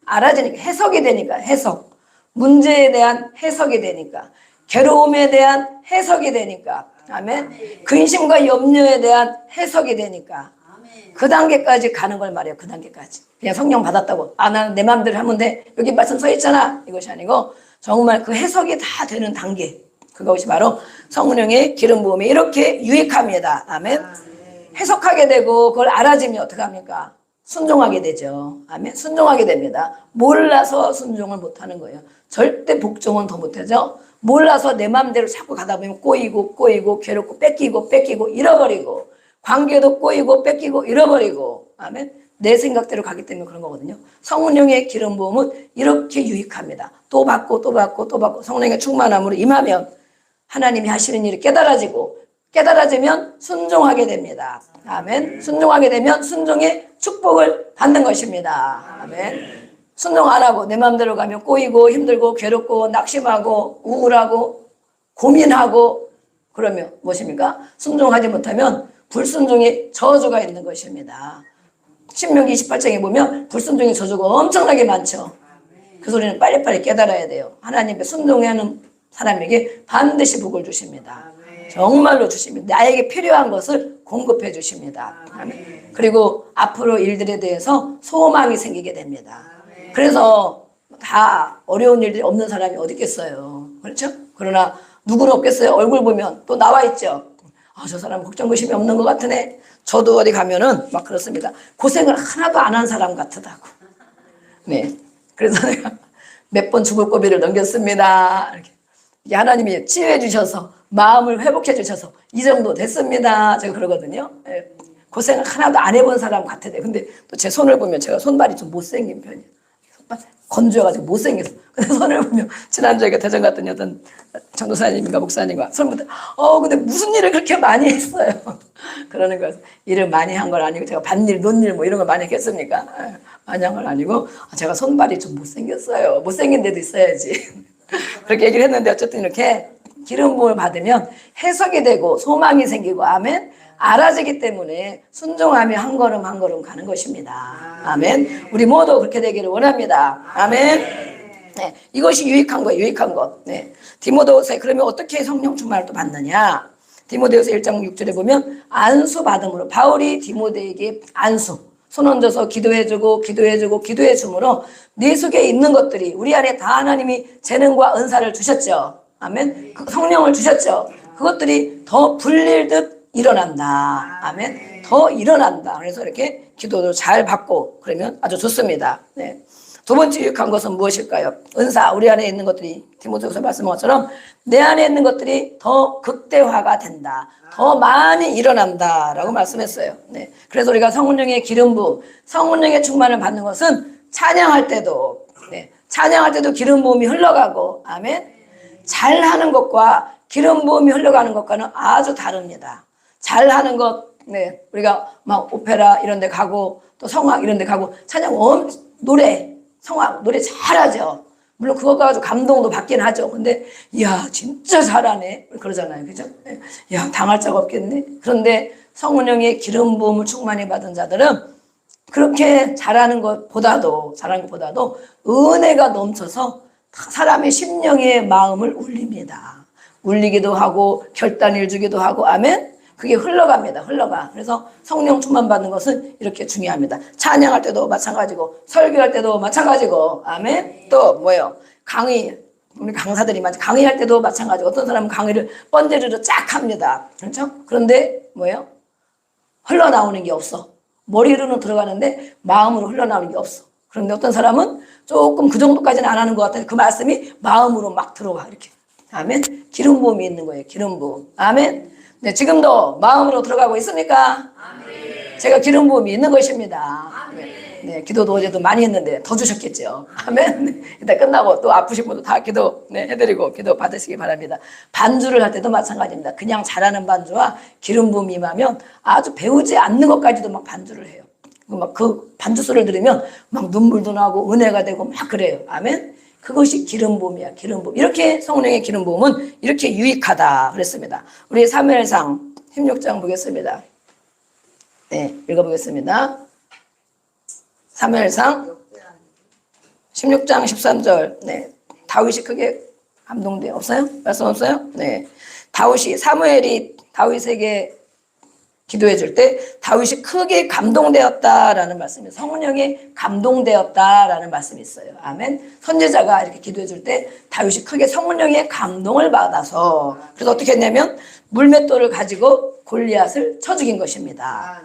해석이 되니까. 해석, 문제에 대한 해석이 되니까, 괴로움에 대한 해석이 되니까. 아멘. 근심과 염려에 대한 해석이 되니까. 그 단계까지 가는 걸 말해요. 그 단계까지. 그냥 성령 받았다고 나는 내 마음대로 하면 돼, 여기 말씀 써 있잖아, 이것이 아니고 정말 그 해석이 다 되는 단계, 그것이 바로 성령의 기름 부음이 이렇게 유익합니다. 아멘. 해석하게 되고 그걸 알아지면 어떻게 합니까? 순종하게 되죠. 아멘. 순종하게 됩니다. 몰라서 순종을 못하는 거예요. 절대 복종은 더 못하죠. 몰라서 내 마음대로 자꾸 가다 보면 꼬이고 괴롭고 뺏기고 잃어버리고 관계도 꼬이고 뺏기고 잃어버리고 아멘. 내 생각대로 가기 때문에 그런 거거든요. 성령의 기름 부음은 이렇게 유익합니다. 또 받고 성령의 충만함으로 임하면 하나님이 하시는 일이 깨달아지면 순종하게 됩니다. 아멘. 순종하게 되면 순종의 축복을 받는 것입니다. 아멘. 순종 안 하고 내 마음대로 가면 꼬이고 힘들고 괴롭고 낙심하고 우울하고 고민하고 그러면 무엇입니까? 순종하지 못하면 불순종의 저주가 있는 것입니다. 신명기 28장에 보면 불순종의 저주가 엄청나게 많죠. 그 소리는 빨리빨리 깨달아야 돼요. 하나님의 순종하는 사람에게 반드시 복을 주십니다. 정말로 주십니다. 나에게 필요한 것을 공급해 주십니다. 아멘. 그리고 앞으로 일들에 대해서 소망이 생기게 됩니다. 그래서 다 어려운 일들이 없는 사람이 어디 있겠어요. 그렇죠? 그러나 누구는 없겠어요. 얼굴 보면 또 나와 있죠. 저 사람 걱정 의심이 없는 것 같으네. 저도 어디 가면은 막 그렇습니다. 고생을 하나도 안 한 사람 같다고. 네. 그래서 내가 몇 번 죽을 고비를 넘겼습니다. 이렇게. 하나님이 치유해 주셔서 마음을 회복해 주셔서 이 정도 됐습니다. 제가 그러거든요. 네. 고생을 하나도 안 해본 사람 같아요. 근데 또 제 손을 보면 제가 손발이 좀 못생긴 편이에요. 건조해가지고 못생겼어. 근데 손을 보면 지난주에 대전 갔더니 어떤 전도사님인가 목사님과 손부터 근데 무슨 일을 그렇게 많이 했어요. 그러는 거예요. 일을 많이 한 건 아니고 제가 밭일, 논일 뭐 이런 거 많이 했겠습니까? 많이 한 건 아니고 제가 손발이 좀 못생겼어요. 못생긴 데도 있어야지. 그렇게 얘기를 했는데 어쨌든 이렇게 기름 부음을 받으면 해석이 되고 소망이 생기고 아멘. 알아지기 때문에 순종하며 한 걸음 한 걸음 가는 것입니다. 아멘. 우리 모두 그렇게 되기를 원합니다. 아멘. 네, 이것이 유익한 거예요. 유익한 것. 네. 디모데후서에 그러면 어떻게 성령 충만을 또 받느냐? 디모데후서 1장 6절에 보면 안수 받음으로 바울이 디모데에게 안수 손 얹어서 기도해주고 기도해줌으로 네 속에 있는 것들이 우리 안에 다 하나님이 재능과 은사를 주셨죠. 아멘. 그 성령을 주셨죠. 그것들이 더 불릴듯 일어난다. 아멘. 더 일어난다. 그래서 이렇게 기도도 잘 받고 그러면 아주 좋습니다. 네. 두 번째 유익한 것은 무엇일까요? 은사. 우리 안에 있는 것들이 디모데후서 말씀한 것처럼 내 안에 있는 것들이 더 극대화가 된다. 더 많이 일어난다라고 말씀했어요. 네. 그래서 우리가 성령의 기름 부음, 성령의 충만을 받는 것은 찬양할 때도 찬양할 때도 기름 부음이 흘러가고 아멘. 잘하는 것과 기름 부음이 흘러가는 것과는 아주 다릅니다. 잘하는 것, 우리가 막 오페라 이런 데 가고 또 성악 이런 데 가고 찬양 노래, 성악, 노래 잘하죠. 물론 그거 가지고 감동도 받긴 하죠. 근데 이야 진짜 잘하네 그러잖아요. 그죠? 야 당할 자가 없겠네. 그런데 성령의 기름 부음을 충만히 받은 자들은 그렇게 잘하는 것보다도 은혜가 넘쳐서 사람의 심령의 마음을 울립니다. 울리기도 하고 결단을 주기도 하고 아멘. 그게 흘러갑니다. 흘러가. 그래서 성령 충만 받는 것은 이렇게 중요합니다. 찬양할 때도 마찬가지고 설교할 때도 마찬가지고 아멘. 또 뭐예요? 강의 우리 강사들이 강의할 때도 마찬가지고 어떤 사람은 강의를 번제리로 쫙 합니다. 그렇죠? 그런데 뭐예요? 흘러나오는 게 없어. 머리로는 들어가는데 마음으로 흘러나오는 게 없어. 그런데 어떤 사람은 조금 그 정도까지는 안 하는 것 같은데 그 말씀이 마음으로 막 들어와 이렇게. 아멘. 기름 부음이 있는 거예요. 기름 부음. 아멘. 네, 지금도 마음으로 들어가고 있습니까? 아멘. 제가 기름 부음이 있는 것입니다. 아멘. 네, 기도도 어제도 많이 했는데 더 주셨겠죠. 아멘. 이따 끝나고 또 아프신 분도 다 기도 해드리고 기도 받으시기 바랍니다. 반주를 할 때도 마찬가지입니다. 그냥 잘하는 반주와 기름 부음이 임하면 아주 배우지 않는 것까지도 막 반주를 해요. 막 그 반주 소리를 들으면 막 눈물도 나고 은혜가 되고 막 그래요. 아멘. 그것이 기름 부음이야. 기름 부음. 이렇게 성령의 기름 부음은 이렇게 유익하다 그랬습니다. 우리 사무엘상 16장 보겠습니다. 네, 읽어보겠습니다. 사무엘상 16장 13절. 네, 다윗이 크게 감동돼 없어요? 말씀 없어요? 네, 사무엘이 다윗에게 기도해 줄 때 다윗이 크게 감동되었다라는 말씀이 성령에 감동되었다라는 말씀이 있어요. 아멘. 선지자가 이렇게 기도해 줄 때 다윗이 크게 성령의 감동을 받아서 그래서 어떻게 했냐면 물맷돌을 가지고 골리앗을 쳐 죽인 것입니다.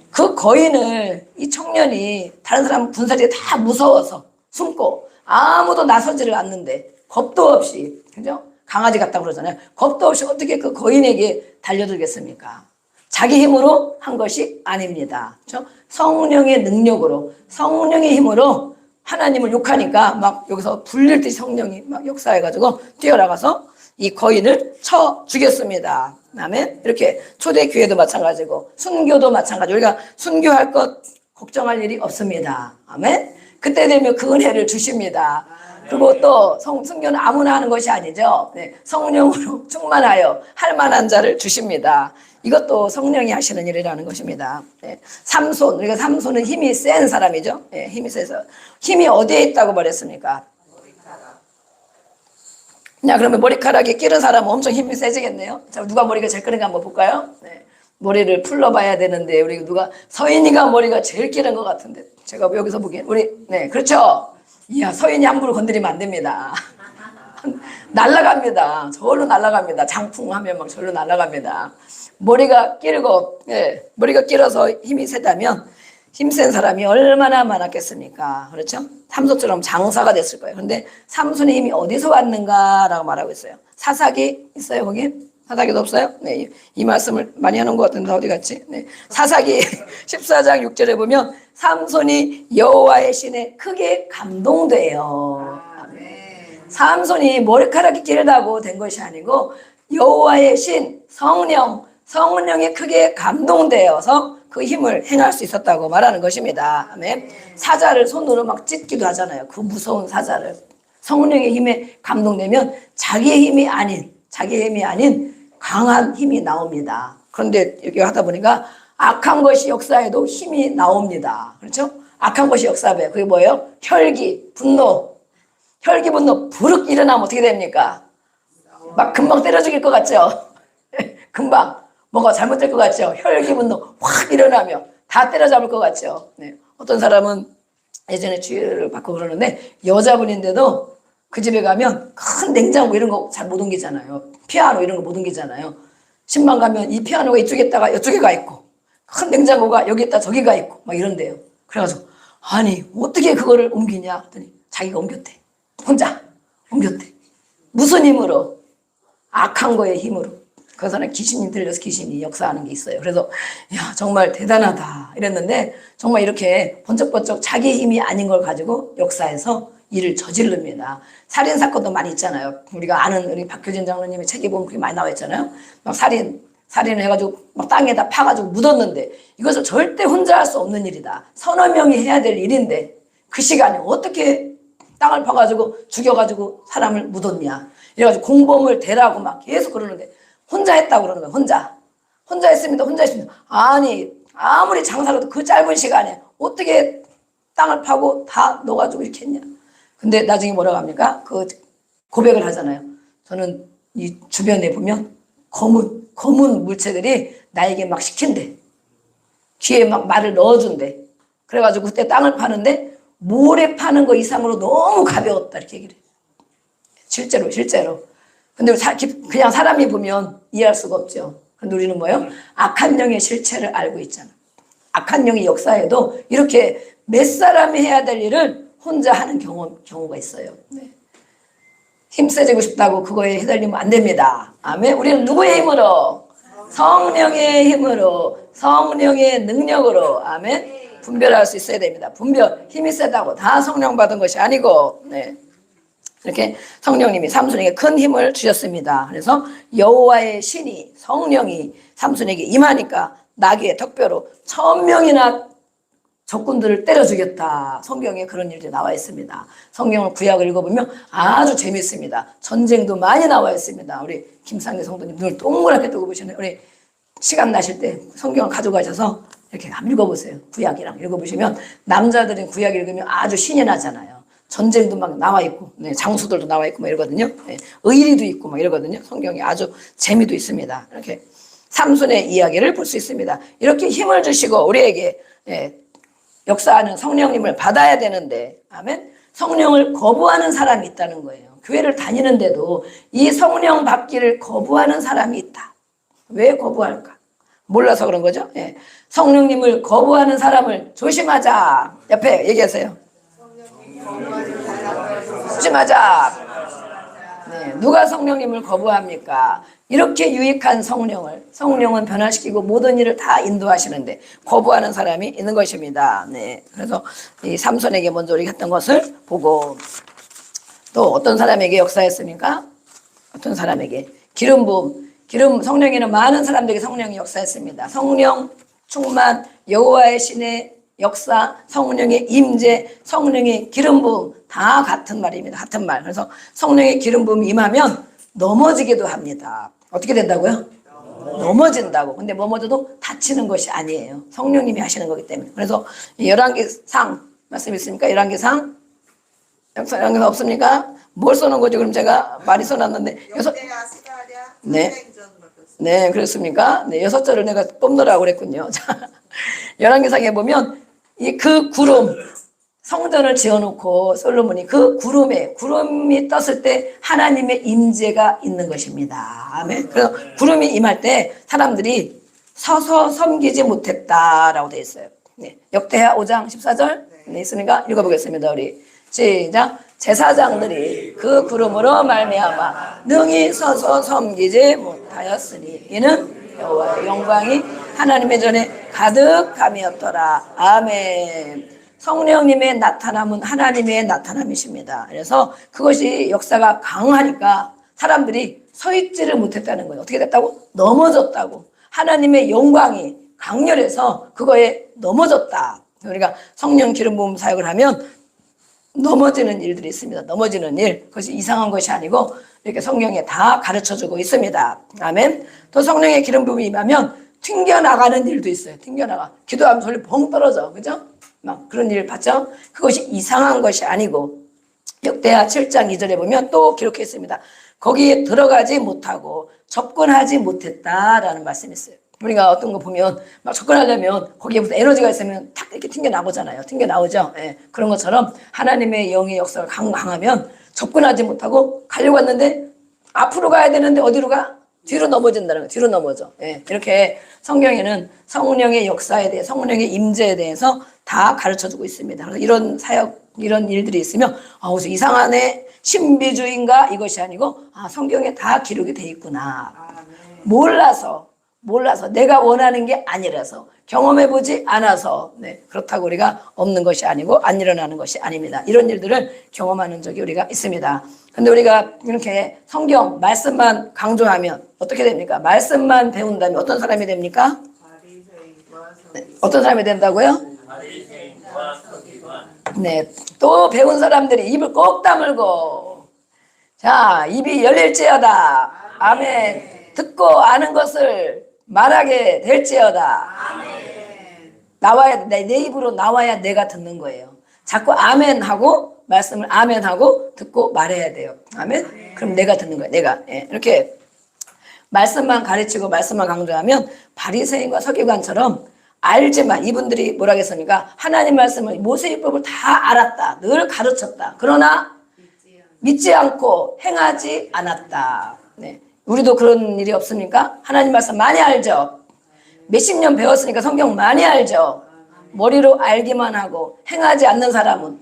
그 거인을 이 청년이 다른 사람 군사들이 다 무서워서 숨고 아무도 나서지를 않는데 겁도 없이, 그죠? 강아지 같다고 그러잖아요. 겁도 없이 어떻게 그 거인에게 달려들겠습니까? 자기 힘으로 한 것이 아닙니다. 그렇죠? 성령의 능력으로, 성령의 힘으로 하나님을 욕하니까 막 여기서 불릴 듯이 성령이 막 역사해가지고 뛰어나가서 이 거인을 쳐 죽였습니다. 그다음에 이렇게 초대교회도 마찬가지고 순교도 마찬가지고 우리가 순교할 것 걱정할 일이 없습니다. 아멘. 그때 되면 그 은혜를 주십니다. 그리고 또 순교는 아무나 하는 것이 아니죠. 네, 성령으로 충만하여 할 만한 자를 주십니다. 이것도 성령이 하시는 일이라는 것입니다. 네, 삼손, 우리가 삼손은 힘이 센 사람이죠. 네, 힘이 세서 힘이 어디에 있다고 말했습니까? 야, 그러면 머리카락이 끼는 사람은 엄청 힘이 세지겠네요. 자, 누가 머리가 제일 끼는가 한번 볼까요? 네, 머리를 풀러봐야 되는데 우리 누가 서인이가 머리가 제일 끼는 것 같은데 제가 여기서 보기엔 우리 네 그렇죠. 이야, 서인이 함부로 건드리면 안 됩니다. 날아갑니다. 저절로 날아갑니다. 장풍하면 막 저절로 날아갑니다. 머리가 끼고, 예, 머리가 끼어서 힘이 세다면 힘센 사람이 얼마나 많았겠습니까? 그렇죠? 삼손처럼 장사가 됐을 거예요. 그런데 삼손의 힘이 어디서 왔는가라고 말하고 있어요. 사사기 있어요, 거기? 사사기도 없어요? 네, 이 말씀을 많이 하는 것 같은데 어디 갔지? 네, 사사기 14장 6절에 보면 삼손이 여호와의 신에 크게 감동돼요. 삼손이 머리카락이 길다고 된 것이 아니고 여호와의 신, 성령에 크게 감동되어서 그 힘을 행할 수 있었다고 말하는 것입니다. 아멘. 사자를 손으로 막 찢기도 하잖아요. 그 무서운 사자를. 성령의 힘에 감동되면 자기의 힘이 아닌 강한 힘이 나옵니다. 그런데 이렇게 하다 보니까 악한 것이 역사에도 힘이 나옵니다. 그렇죠? 악한 것이 역사에 그게 뭐예요? 혈기, 분노, 부르ꯛ 일어나면 어떻게 됩니까? 막 금방 때려 죽일 것 같죠? 금방 뭐가 잘못될 것 같죠? 혈기, 분노 확 일어나면 다 때려잡을 것 같죠? 네. 어떤 사람은 예전에 주의를 받고 그러는데 여자분인데도 그 집에 가면 큰 냉장고 이런 거 잘 못 옮기잖아요. 피아노 이런 거 못 옮기잖아요. 신방 가면 이 피아노가 이쪽에 있다가 이쪽에 가 있고 큰 냉장고가 여기 있다 저기 가 있고 막 이런데요. 그래가지고 아니 어떻게 그거를 옮기냐 했더니 자기가 옮겼대. 혼자 옮겼대. 무슨 힘으로? 악한 거의 힘으로. 그 사람 귀신이 들려서 귀신이 역사하는 게 있어요. 그래서 야 정말 대단하다 이랬는데 정말 이렇게 번쩍번쩍 자기 힘이 아닌 걸 가지고 역사에서 일을 저지릅니다. 살인사건도 많이 있잖아요. 우리가 아는 우리 박효진 장로님의 책에 보면 그게 많이 나와 있잖아요. 막 살인을 해가지고 막 땅에다 파가지고 묻었는데 이것을 절대 혼자 할 수 없는 일이다. 서너 명이 해야 될 일인데 그 시간에 어떻게 땅을 파가지고 죽여가지고 사람을 묻었냐. 이래가지고 공범을 대라고 막 계속 그러는데 혼자 했다고 그러는 거예요. 혼자 했습니다. 아니 아무리 장사라도 그 짧은 시간에 어떻게 땅을 파고 다 넣어가지고 이렇게 했냐. 근데 나중에 뭐라고 합니까? 그 고백을 하잖아요. 저는 이 주변에 보면 검은 물체들이 나에게 막 시킨대. 귀에 막 말을 넣어준대. 그래가지고 그때 땅을 파는데 모래 파는 거 이상으로 너무 가벼웠다 이렇게 얘기를 해요. 실제로. 근데 그냥 사람이 보면 이해할 수가 없죠. 근데 우리는 뭐예요? 악한 영의 실체를 알고 있잖아. 악한 영의 역사에도 이렇게 몇 사람이 해야 될 일을 혼자 하는 경우가 있어요. 네. 힘세지고 싶다고 그거에 휘둘리면 안 됩니다. 아멘. 우리는 누구의 힘으로? 성령의 힘으로, 성령의 능력으로, 아멘. 분별할 수 있어야 됩니다. 힘이 세다고 다 성령 받은 것이 아니고, 네. 이렇게 성령님이 삼손에게 큰 힘을 주셨습니다. 그래서 여호와의 신이 성령이 삼손에게 임하니까 나귀의 턱뼈로 1000명이나 적군들을 때려 죽였다. 성경에 그런 일이 나와 있습니다. 성경을 구약을 읽어보면 아주 재미있습니다. 전쟁도 많이 나와 있습니다. 우리 김상기 성도님 눈을 동그랗게 뜨고 보시는 우리 시간 나실 때 성경을 가져가셔서 이렇게 한번 읽어보세요. 구약이랑 읽어보시면 남자들은 구약 읽으면 아주 신이 나잖아요. 전쟁도 막 나와 있고, 네, 장수들도 나와 있고 막 이러거든요. 네, 의리도 있고 막 이러거든요. 성경이 아주 재미도 있습니다. 이렇게 삼손의 이야기를 볼 수 있습니다. 이렇게 힘을 주시고 우리에게 역사하는 성령님을 받아야 되는데, 아멘. 성령을 거부하는 사람이 있다는 거예요. 교회를 다니는데도 이 성령 받기를 거부하는 사람이 있다. 왜 거부할까? 몰라서 그런 거죠. 예. 성령님을 거부하는 사람을 조심하자. 옆에 얘기하세요. 조심하자. 네, 누가 성령님을 거부합니까? 이렇게 유익한 성령은 변화시키고 모든 일을 다 인도하시는데 거부하는 사람이 있는 것입니다. 네, 그래서 이 삼손에게 먼저 우리가 했던 것을 보고 또 어떤 사람에게 역사했습니까? 어떤 사람에게 기름 성령에는 많은 사람들에게 성령이 역사했습니다. 성령 충만, 여호와의 신의 역사, 성령의 임재, 성령의 기름 부음 다 같은 말입니다. 같은 말. 그래서 성령의 기름 부음이 임하면 넘어지기도 합니다. 어떻게 된다고요? 넘어진다고. 근데 넘어져도 다치는 것이 아니에요. 성령님이 하시는 거기 때문에. 그래서 열왕기상 말씀 있습니까? 열왕기상 없습니까? 뭘 써놓은 거죠? 그럼 제가 많이 써놨는데 네, 그렇습니까? 네, 6절을 내가 뽑느라고 그랬군요. 자, 열왕기상에 보면 그 구름, 성전을 지어놓고 솔로몬이 그 구름이 떴을 때 하나님의 임재가 있는 것입니다. 아멘. 그래서 구름이 임할 때 사람들이 서서 섬기지 못했다라고 되어 있어요. 네, 역대하 5장 14절 네, 있으니까 읽어보겠습니다. 우리 시작. 제사장들이 그 구름으로 말미암아 능히 서서 섬기지 못하였으니 이는 여호와의 영광이 하나님의 전에 가득함이었더라. 아멘. 성령님의 나타남은 하나님의 나타남이십니다. 그래서 그것이 역사가 강하니까 사람들이 서 있지를 못했다는 거예요. 어떻게 됐다고? 넘어졌다고. 하나님의 영광이 강렬해서 그거에 넘어졌다. 우리가 성령 기름 부음 사역을 하면 넘어지는 일들이 있습니다. 넘어지는 일. 그것이 이상한 것이 아니고 이렇게 성경에 다 가르쳐주고 있습니다. 아멘. 또 성령의 기름 부음이 임하면 튕겨나가는 일도 있어요. 튕겨나가. 기도하면 소리 벙 떨어져. 그죠? 막 그런 일 봤죠? 그것이 이상한 것이 아니고 역대하 7장 2절에 보면 또 기록해 있습니다. 거기에 들어가지 못하고 접근하지 못했다라는 말씀이 있어요. 우리가 어떤 거 보면 막 접근하려면 거기에 무슨 에너지가 있으면 탁 이렇게 튕겨나오잖아요. 튕겨나오죠. 예, 그런 것처럼 하나님의 영의 역사가 강하면 접근하지 못하고 가려고 했는데 앞으로 가야 되는데 어디로 가? 뒤로 넘어진다는 거예요. 뒤로 넘어져. 예, 이렇게 성경에는 성령의 역사에 대해 성령의 임재에 대해서 다 가르쳐주고 있습니다. 그래서 이런 사역, 이런 일들이 있으면 이상하네, 신비주의인가 이것이 아니고 성경에 다 기록이 돼 있구나. 몰라서 내가 원하는 게 아니라서 경험해보지 않아서 그렇다고 우리가 없는 것이 아니고 안 일어나는 것이 아닙니다. 이런 일들을 경험하는 적이 우리가 있습니다. 근데 우리가 이렇게 성경 말씀만 강조하면 어떻게 됩니까? 말씀만 배운다면 어떤 사람이 됩니까? 네, 어떤 사람이 된다고요? 네, 또 배운 사람들이 입을 꼭 다물고 자, 입이 열릴지어다. 아멘. 듣고 아는 것을 말하게 될지어다. 아멘. 내 입으로 나와야 내가 듣는 거예요. 자꾸 아멘 하고 말씀을 아멘 하고 듣고 말해야 돼요. 아멘. 그럼 내가 듣는 거예요. 내가 이렇게 말씀만 가르치고 말씀만 강조하면 바리새인과 서기관처럼 알지만 이분들이 뭐라고 했습니까? 하나님 말씀을 모세율법을 다 알았다. 늘 가르쳤다. 그러나 믿지 않고 행하지 않았다. 네. 우리도 그런 일이 없습니까? 하나님 말씀 많이 알죠? 몇십 년 배웠으니까 성경 많이 알죠? 머리로 알기만 하고 행하지 않는 사람은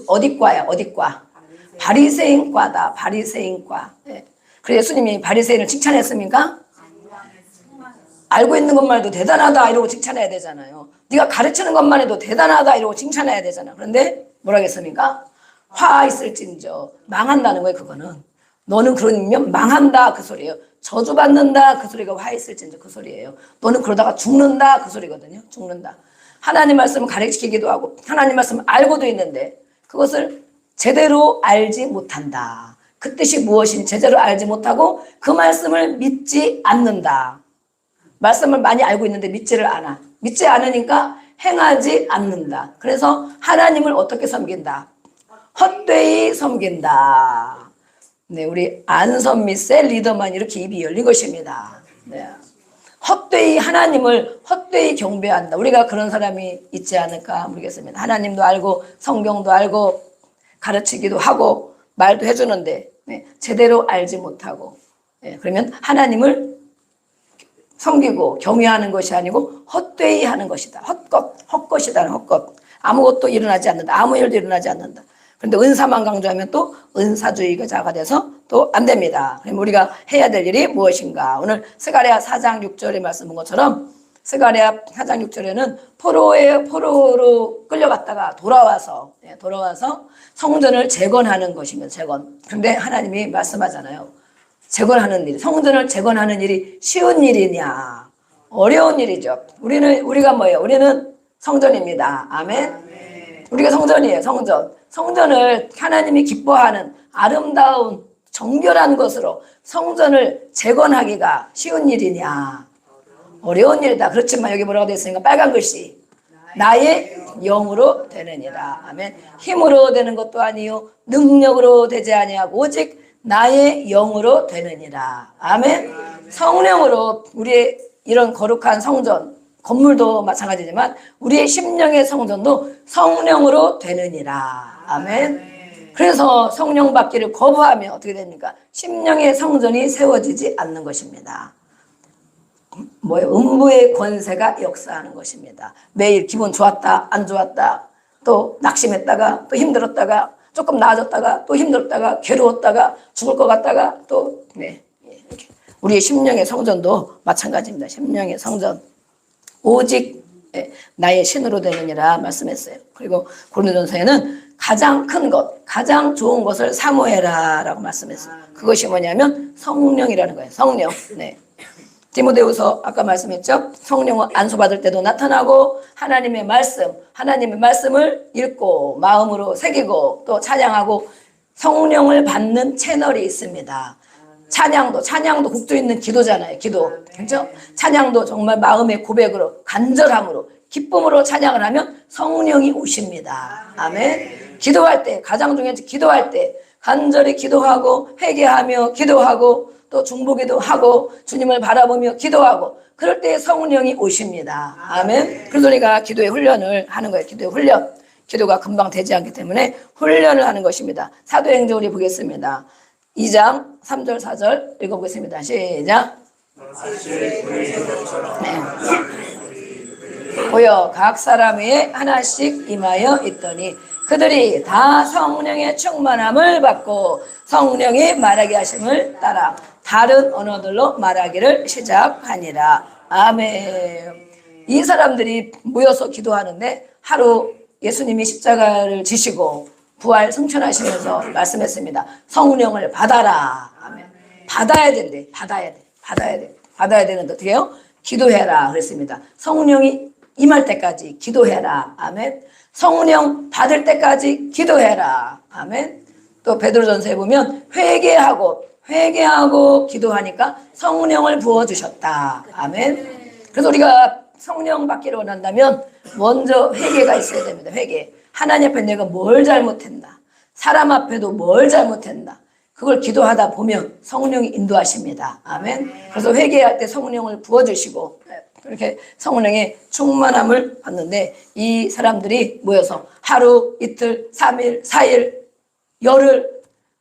어디과야? 어디과? 바리새인과다. 바리새인과. 네. 그래서 예수님이 바리새인을 칭찬했습니까? 알고 있는 것만 해도 대단하다 이러고 칭찬해야 되잖아요. 네가 가르치는 것만 해도 대단하다 이러고 칭찬해야 되잖아. 그런데 뭐라고 했습니까? 화 있을진저 망한다는 거예요. 그거는 너는 그러면 망한다 그 소리예요. 저주받는다 그 소리가 화 있을진저 그 소리예요. 너는 그러다가 죽는다 그 소리거든요. 죽는다. 하나님 말씀을 가르치기도 하고 하나님 말씀을 알고도 있는데 그것을 제대로 알지 못한다. 그 뜻이 무엇인지 제대로 알지 못하고 그 말씀을 믿지 않는다. 말씀을 많이 알고 있는데 믿지를 않아. 믿지 않으니까 행하지 않는다. 그래서 하나님을 어떻게 섬긴다? 헛되이 섬긴다. 네, 우리 안선미 셀 리더만 이렇게 입이 열린 것입니다. 네. 헛되이 하나님을 헛되이 경배한다. 우리가 그런 사람이 있지 않을까 모르겠습니다. 하나님도 알고 성경도 알고 가르치기도 하고 말도 해주는데 제대로 알지 못하고 그러면 하나님을 섬기고 경외하는 것이 아니고 헛되이 하는 것이다. 헛것이다. 헛것. 아무것도 일어나지 않는다. 아무 일도 일어나지 않는다. 그런데 은사만 강조하면 또 은사주의자가 돼서 또 안 됩니다. 그럼 우리가 해야 될 일이 무엇인가? 오늘 스가랴 4장 6절에 말씀 본 것처럼 스가랴 4장 6절에는 포로로 끌려갔다가 돌아와서 성전을 재건하는 것이면 재건. 그런데 하나님이 말씀하잖아요. 재건하는 일, 성전을 재건하는 일이 쉬운 일이냐? 어려운 일이죠. 우리가 뭐예요? 우리는 성전입니다. 아멘. 우리가 성전이에요. 성전을 하나님이 기뻐하는 아름다운 정결한 것으로 성전을 재건하기가 쉬운 일이냐? 어려운 일이다. 그렇지만 여기 뭐라고 되어 있으니까 빨간 글씨. 나의 영으로 되느니라. 아멘. 힘으로 되는 것도 아니요 능력으로 되지 아니하고 오직 나의 영으로 되느니라. 아멘. 성령으로 우리의 이런 거룩한 성전, 건물도 마찬가지지만 우리의 심령의 성전도 성령으로 되느니라. 아멘. 그래서 성령 받기를 거부하면 어떻게 됩니까? 심령의 성전이 세워지지 않는 것입니다. 뭐예요? 음부의 권세가 역사하는 것입니다. 매일 기분 좋았다, 안 좋았다, 또 낙심했다가, 또 힘들었다가, 조금 나아졌다가, 또 힘들었다가, 괴로웠다가, 죽을 것 같다가, 또, 이렇게. 우리의 심령의 성전도 마찬가지입니다. 심령의 성전. 오직 나의 신으로 되느니라 말씀했어요. 그리고 고린도전서에는 가장 큰 것, 가장 좋은 것을 사모해라 라고 말씀했어요. 그것이 뭐냐면 성령이라는 거예요. 성령. 네. 디모데후서 아까 말씀했죠. 성령은 안수받을 때도 나타나고 하나님의 말씀을 읽고 마음으로 새기고 또 찬양하고 성령을 받는 채널이 있습니다. 찬양도 국도 있는 기도잖아요. 기도. 그렇죠? 찬양도 정말 마음의 고백으로 간절함으로 기쁨으로 찬양을 하면 성령이 오십니다. 아멘. 기도할 때 가장 중요한 기도할 때 간절히 기도하고 회개하며 기도하고 또 중보기도 하고 주님을 바라보며 기도하고 그럴 때 성령이 오십니다. 아멘. 그래서 우리가 기도의 훈련을 하는 거예요. 기도의 훈련. 기도가 금방 되지 않기 때문에 훈련을 하는 것입니다. 사도행전 우리 보겠습니다. 2장 3절 4절 읽어보겠습니다. 시작. 네. 보여 각 사람 위에 하나씩 임하여 있더니 그들이 다 성령의 충만함을 받고 성령이 말하게 하심을 따라 다른 언어들로 말하기를 시작하니라. 아멘. 이 사람들이 모여서 기도하는데 하루 예수님이 십자가를 지시고 부활 승천하시면서 말씀했습니다. 성령을 받아라. 아멘. 받아야 된대. 받아야 되는데 어떻게 해요? 기도해라 그랬습니다. 성령이 임할 때까지 기도해라. 아멘. 성령 받을 때까지 기도해라. 아멘. 또 베드로전서에 보면 회개하고 기도하니까 성령을 부어주셨다. 아멘. 그래서 우리가 성령 받기를 원한다면 먼저 회개가 있어야 됩니다. 회개. 하나님 앞에 내가 뭘 잘못했나. 사람 앞에도 뭘 잘못했나. 그걸 기도하다 보면 성령이 인도하십니다. 아멘. 그래서 회개할 때 성령을 부어주시고 그렇게 성령의 충만함을 받는데 이 사람들이 모여서 하루, 이틀, 3일, 4일, 열흘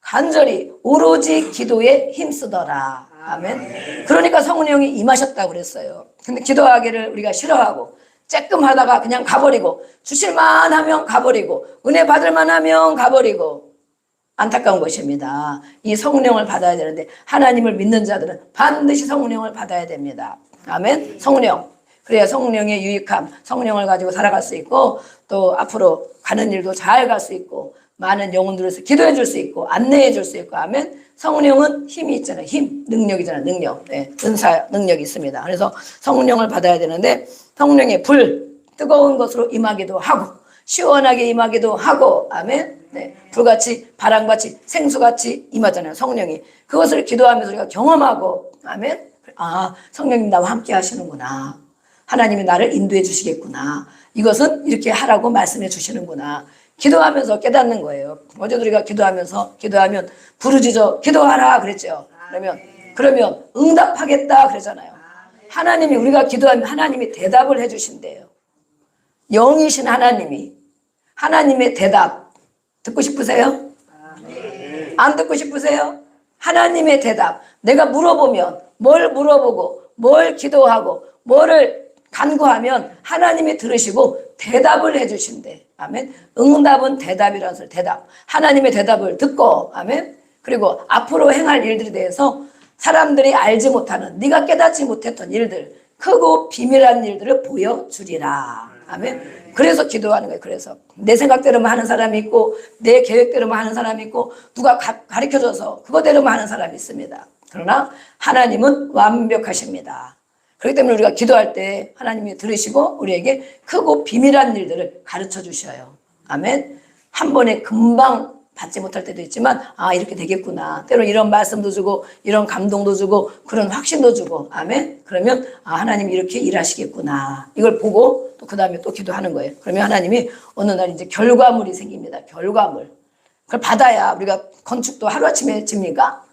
간절히 오로지 기도에 힘쓰더라. 아멘. 그러니까 성령이 임하셨다고 그랬어요. 근데 기도하기를 우리가 싫어하고 쬐끔 하다가 그냥 가버리고 주실만 하면 가버리고 은혜 받을만 하면 가버리고 안타까운 것입니다. 이 성령을 받아야 되는데 하나님을 믿는 자들은 반드시 성령을 받아야 됩니다. 아멘. 성령. 그래야 성령의 유익함, 성령을 가지고 살아갈 수 있고 또 앞으로 가는 일도 잘 갈 수 있고 많은 영혼들에서 기도해 줄 수 있고 안내해 줄 수 있고. 아멘. 성령은 힘이 있잖아요. 힘, 능력이잖아요. 능력. 네, 은사, 능력이 있습니다. 그래서 성령을 받아야 되는데 성령의 불, 뜨거운 것으로 임하기도 하고 시원하게 임하기도 하고. 아멘. 네, 불같이 바람같이 생수같이 임하잖아요. 성령이. 그것을 기도하면서 우리가 경험하고. 아멘. 아, 성령님 나와 함께 하시는구나. 하나님이 나를 인도해 주시겠구나. 이것은 이렇게 하라고 말씀해 주시는구나. 기도하면서 깨닫는 거예요. 어제도 우리가 기도하면 부르짖어 기도하라 그랬죠. 그러면 응답하겠다 그랬잖아요. 하나님이 우리가 기도하면 하나님이 대답을 해 주신대요. 영이신 하나님의 대답 듣고 싶으세요? 안 듣고 싶으세요? 하나님의 대답. 내가 물어보면 뭘 물어보고 뭘 기도하고 뭐를 간구하면 하나님이 들으시고 대답을 해 주신대. 아멘. 응답은 대답이라는 소리. 대답. 하나님의 대답을 듣고 아멘. 그리고 앞으로 행할 일들에 대해서 사람들이 알지 못하는, 네가 깨닫지 못했던 일들, 크고 비밀한 일들을 보여주리라. 아멘. 그래서 기도하는 거예요. 그래서 내 생각대로만 하는 사람이 있고 내 계획대로만 하는 사람이 있고 누가 가르쳐줘서 그거대로만 하는 사람이 있습니다. 그러나 하나님은 완벽하십니다. 그렇기 때문에 우리가 기도할 때 하나님이 들으시고 우리에게 크고 비밀한 일들을 가르쳐 주셔요. 아멘. 한 번에 금방 받지 못할 때도 있지만 이렇게 되겠구나. 때로는 이런 말씀도 주고 이런 감동도 주고 그런 확신도 주고 아멘. 그러면 하나님이 이렇게 일하시겠구나. 이걸 보고 또 그 다음에 또 기도하는 거예요. 그러면 하나님이 어느 날 이제 결과물이 생깁니다. 결과물. 그걸 받아야 우리가 건축도 하루아침에 집니까?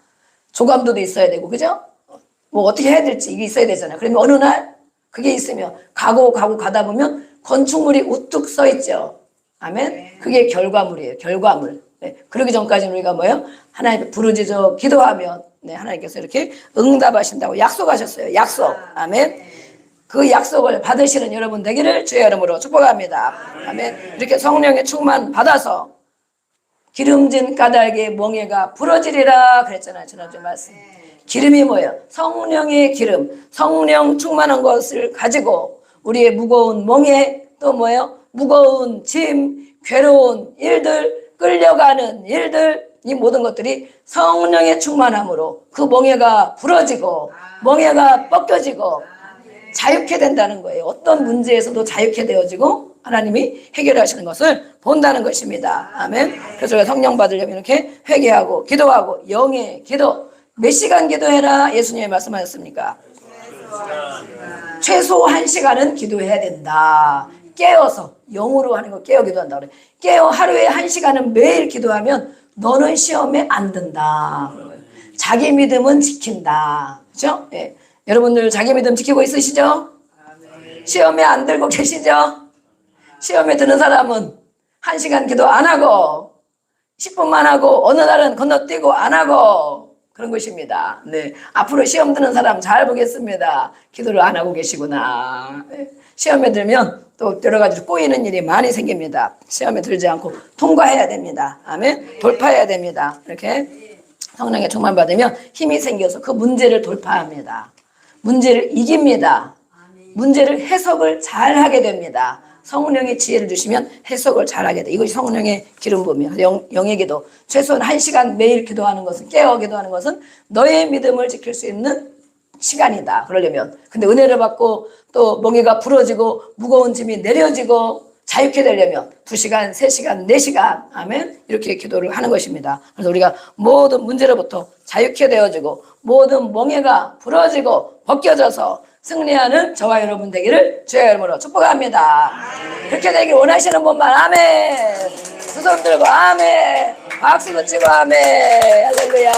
조감도도 있어야 되고 그죠? 뭐 어떻게 해야 될지 이게 있어야 되잖아요. 그러면 어느 날 그게 있으면 가고 가다 보면 건축물이 우뚝 서 있죠. 아멘. 그게 결과물이에요. 결과물. 네. 그러기 전까지는 우리가 뭐예요? 하나님께 부르짖어 기도하면 하나님께서 이렇게 응답하신다고 약속하셨어요. 약속. 아멘. 그 약속을 받으시는 여러분 되기를 주의 이름으로 축복합니다. 아멘. 이렇게 성령의 충만 받아서 기름진 까닭에 멍에가 부러지리라 그랬잖아요. 지난주 말씀. 기름이 뭐예요? 성령의 기름, 성령 충만한 것을 가지고 우리의 무거운 멍에 또 뭐예요? 무거운 짐, 괴로운 일들, 끌려가는 일들, 이 모든 것들이 성령의 충만함으로 그 멍에가 부러지고 멍에가 벗겨지고 자유케 된다는 거예요. 어떤 문제에서도 자유케 되어지고 하나님이 해결하시는 것을 본다는 것입니다. 아멘. 그래서 우리가 성령 받으려면 이렇게 회개하고 기도하고 영의 기도. 몇 시간 기도해라 예수님이 말씀하셨습니까? 최소 1시간은 기도해야 된다. 깨어서 영으로 하는 거 깨어 기도한다 그래. 깨어 하루에 1시간은 매일 기도하면 너는 시험에 안 든다. 자기 믿음은 지킨다. 그렇죠? 예. 여러분들 자기 믿음 지키고 있으시죠? 시험에 안 들고 계시죠? 시험에 드는 사람은 1시간 기도 안 하고 10분만 하고 어느 날은 건너뛰고 안 하고 그런 것입니다. 네. 앞으로 시험 드는 사람 잘 보겠습니다. 기도를 안 하고 계시구나. 네. 시험에 들면 또 여러 가지로 꼬이는 일이 많이 생깁니다. 시험에 들지 않고 통과해야 됩니다. 아멘. 돌파해야 됩니다. 이렇게 성령의 충만 받으면 힘이 생겨서 그 문제를 돌파합니다. 문제를 이깁니다. 문제를 해석을 잘 하게 됩니다. 성령의 지혜를 주시면 해석을 잘하게 돼. 이것이 성령의 기름 부음이에요. 영의 기도. 최소한 1시간 매일 기도하는 것은, 깨어 기도하는 것은 너의 믿음을 지킬 수 있는 시간이다. 그러려면. 근데 은혜를 받고 또 멍에가 부러지고 무거운 짐이 내려지고 자유케 되려면 2시간, 3시간, 4시간 아멘 이렇게 기도를 하는 것입니다. 그래서 우리가 모든 문제로부터 자유케 되어지고 모든 멍에가 부러지고 벗겨져서 승리하는 저와 여러분 되기를 주의 이름으로 축복합니다. 그렇게 되길 원하시는 분만 아멘. 두 손 들고 아멘. 박수도 치고 아멘. 할렐루야.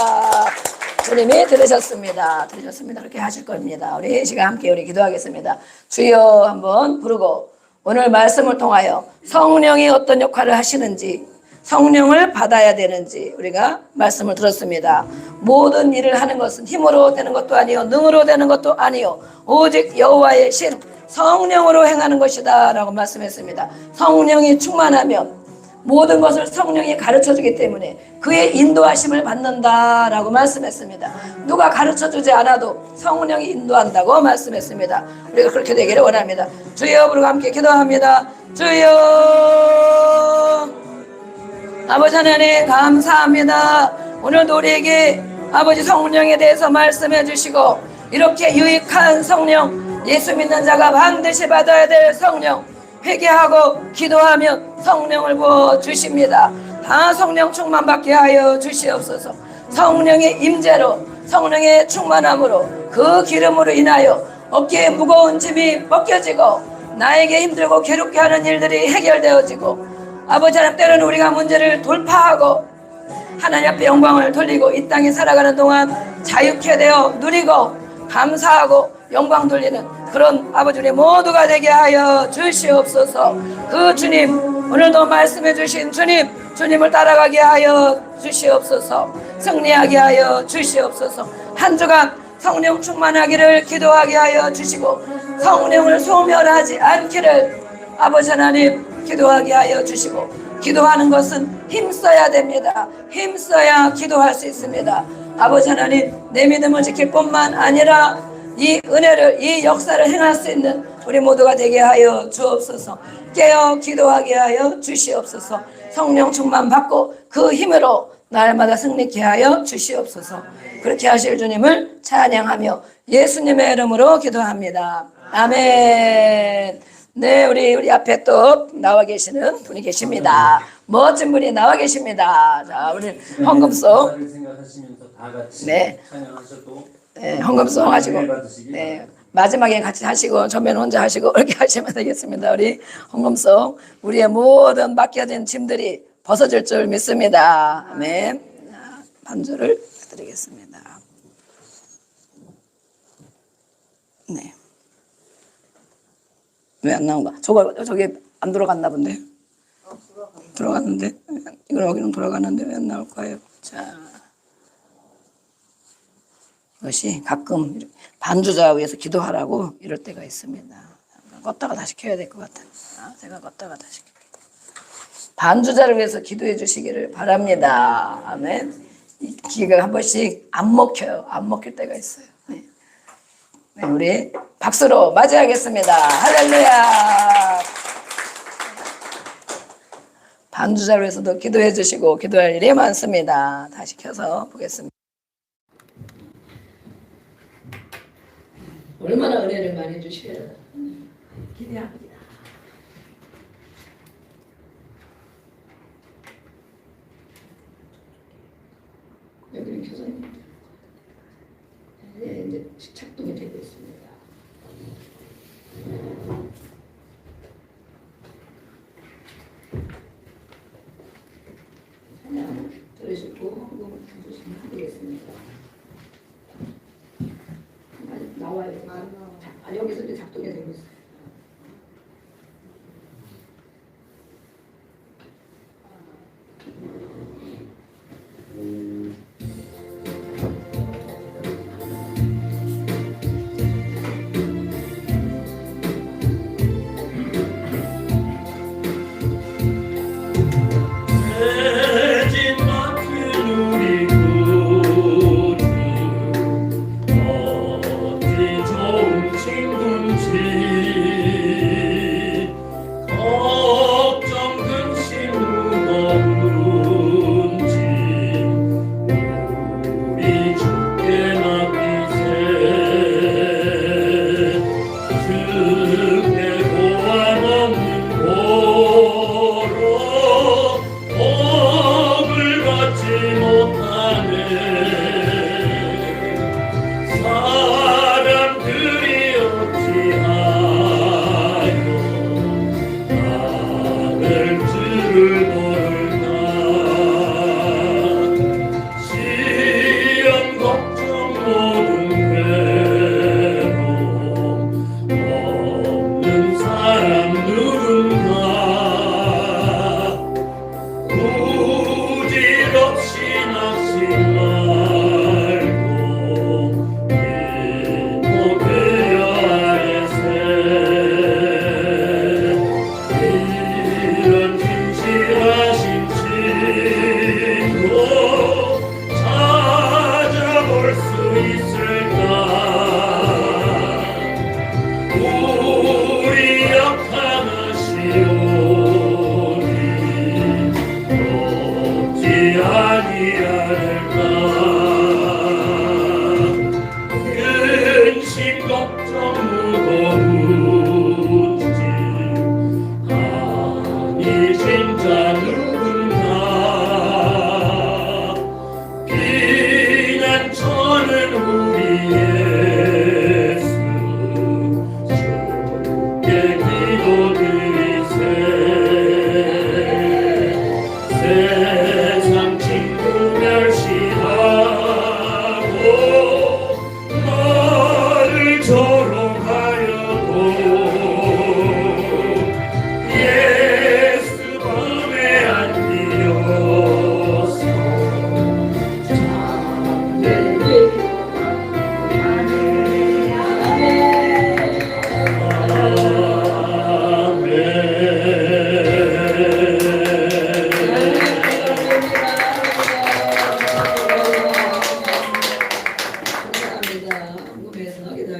주님이 들으셨습니다. 그렇게 하실 겁니다. 우리 시간 함께 우리 기도하겠습니다. 주여 한번 부르고 오늘 말씀을 통하여 성령이 어떤 역할을 하시는지 성령을 받아야 되는지 우리가 말씀을 들었습니다. 모든 일을 하는 것은 힘으로 되는 것도 아니요 능으로 되는 것도 아니요 오직 여호와의 신 성령으로 행하는 것이다 라고 말씀했습니다. 성령이 충만하면 모든 것을 성령이 가르쳐주기 때문에 그의 인도하심을 받는다라고 말씀했습니다. 누가 가르쳐주지 않아도 성령이 인도한다고 말씀했습니다. 우리가 그렇게 되기를 원합니다. 주여 부르고 함께 기도합니다. 주여 아버지 하나님 감사합니다. 오늘도 우리에게 아버지 성령에 대해서 말씀해 주시고 이렇게 유익한 성령 예수 믿는 자가 반드시 받아야 될 성령 회개하고 기도하면 성령을 부어주십니다. 다 성령 충만 받게 하여 주시옵소서. 성령의 임재로 성령의 충만함으로 그 기름으로 인하여 어깨에 무거운 짐이 벗겨지고 나에게 힘들고 괴롭게 하는 일들이 해결되어지고 아버지 하나님 때로는 우리가 문제를 돌파하고 하나님 앞에 영광을 돌리고 이 땅에 살아가는 동안 자유케 되어 누리고 감사하고 영광 돌리는 그런 아버지 우리 모두가 되게 하여 주시옵소서. 그 주님 오늘도 말씀해 주신 주님을 따라가게 하여 주시옵소서. 승리하게 하여 주시옵소서. 한 주간 성령 충만하기를 기도하게 하여 주시고 성령을 소멸하지 않기를 아버지 하나님 기도하게 하여 주시고, 기도하는 것은 힘써야 됩니다. 힘써야 기도할 수 있습니다. 아버지 하나님, 내 믿음을 지킬 뿐만 아니라 이 은혜를, 이 역사를 행할 수 있는 우리 모두가 되게 하여 주옵소서. 깨어 기도하게 하여 주시옵소서. 성령 충만 받고 그 힘으로 날마다 승리케 하여 주시옵소서. 그렇게 하실 주님을 찬양하며 예수님의 이름으로 기도합니다. 아멘. 네, 우리 앞에 또 나와 계시는 분이 계십니다. 멋진 분이 나와 계십니다. 자, 우리 헌금송. 생각하시면서 다 같이 네. 찬양하셔도 네, 헌금송 하시고, 네, 마지막에 같이 하시고, 전면 혼자 하시고, 이렇게 하시면 되겠습니다. 우리 헌금송, 우리의 모든 맡겨진 짐들이 벗어질 줄 믿습니다. 아멘. 반주를 드리겠습니다. 네. 왜 안 나온가? 저게 안 들어갔나 본데. 들어갔는데. 이건 여기는 돌아가는데 왜 안 나올까요? 자. 이것이 가끔 반주자 위해서 기도하라고 이럴 때가 있습니다. 껐다가 다시 켜야 될 것 같아요. 제가 껐다가 다시 켜요. 반주자를 위해서 기도해 주시기를 바랍니다. 아멘. 이 기가 한 번씩 안 먹혀요. 안 먹힐 때가 있어요. 네. 네, 우리 박수로 맞이하겠습니다. 할렐루야. 반주자를 위해서도 기도해 주시고 기도할 일이 많습니다. 다시 켜서 보겠습니다. 얼마나 은혜를 많이 주셔야 기대합니다. 여기는 켜져 있는데, 네, 이제 작동이 되고 있습니다. 찬양 들으시고 헌금을 해주시면 되겠습니다.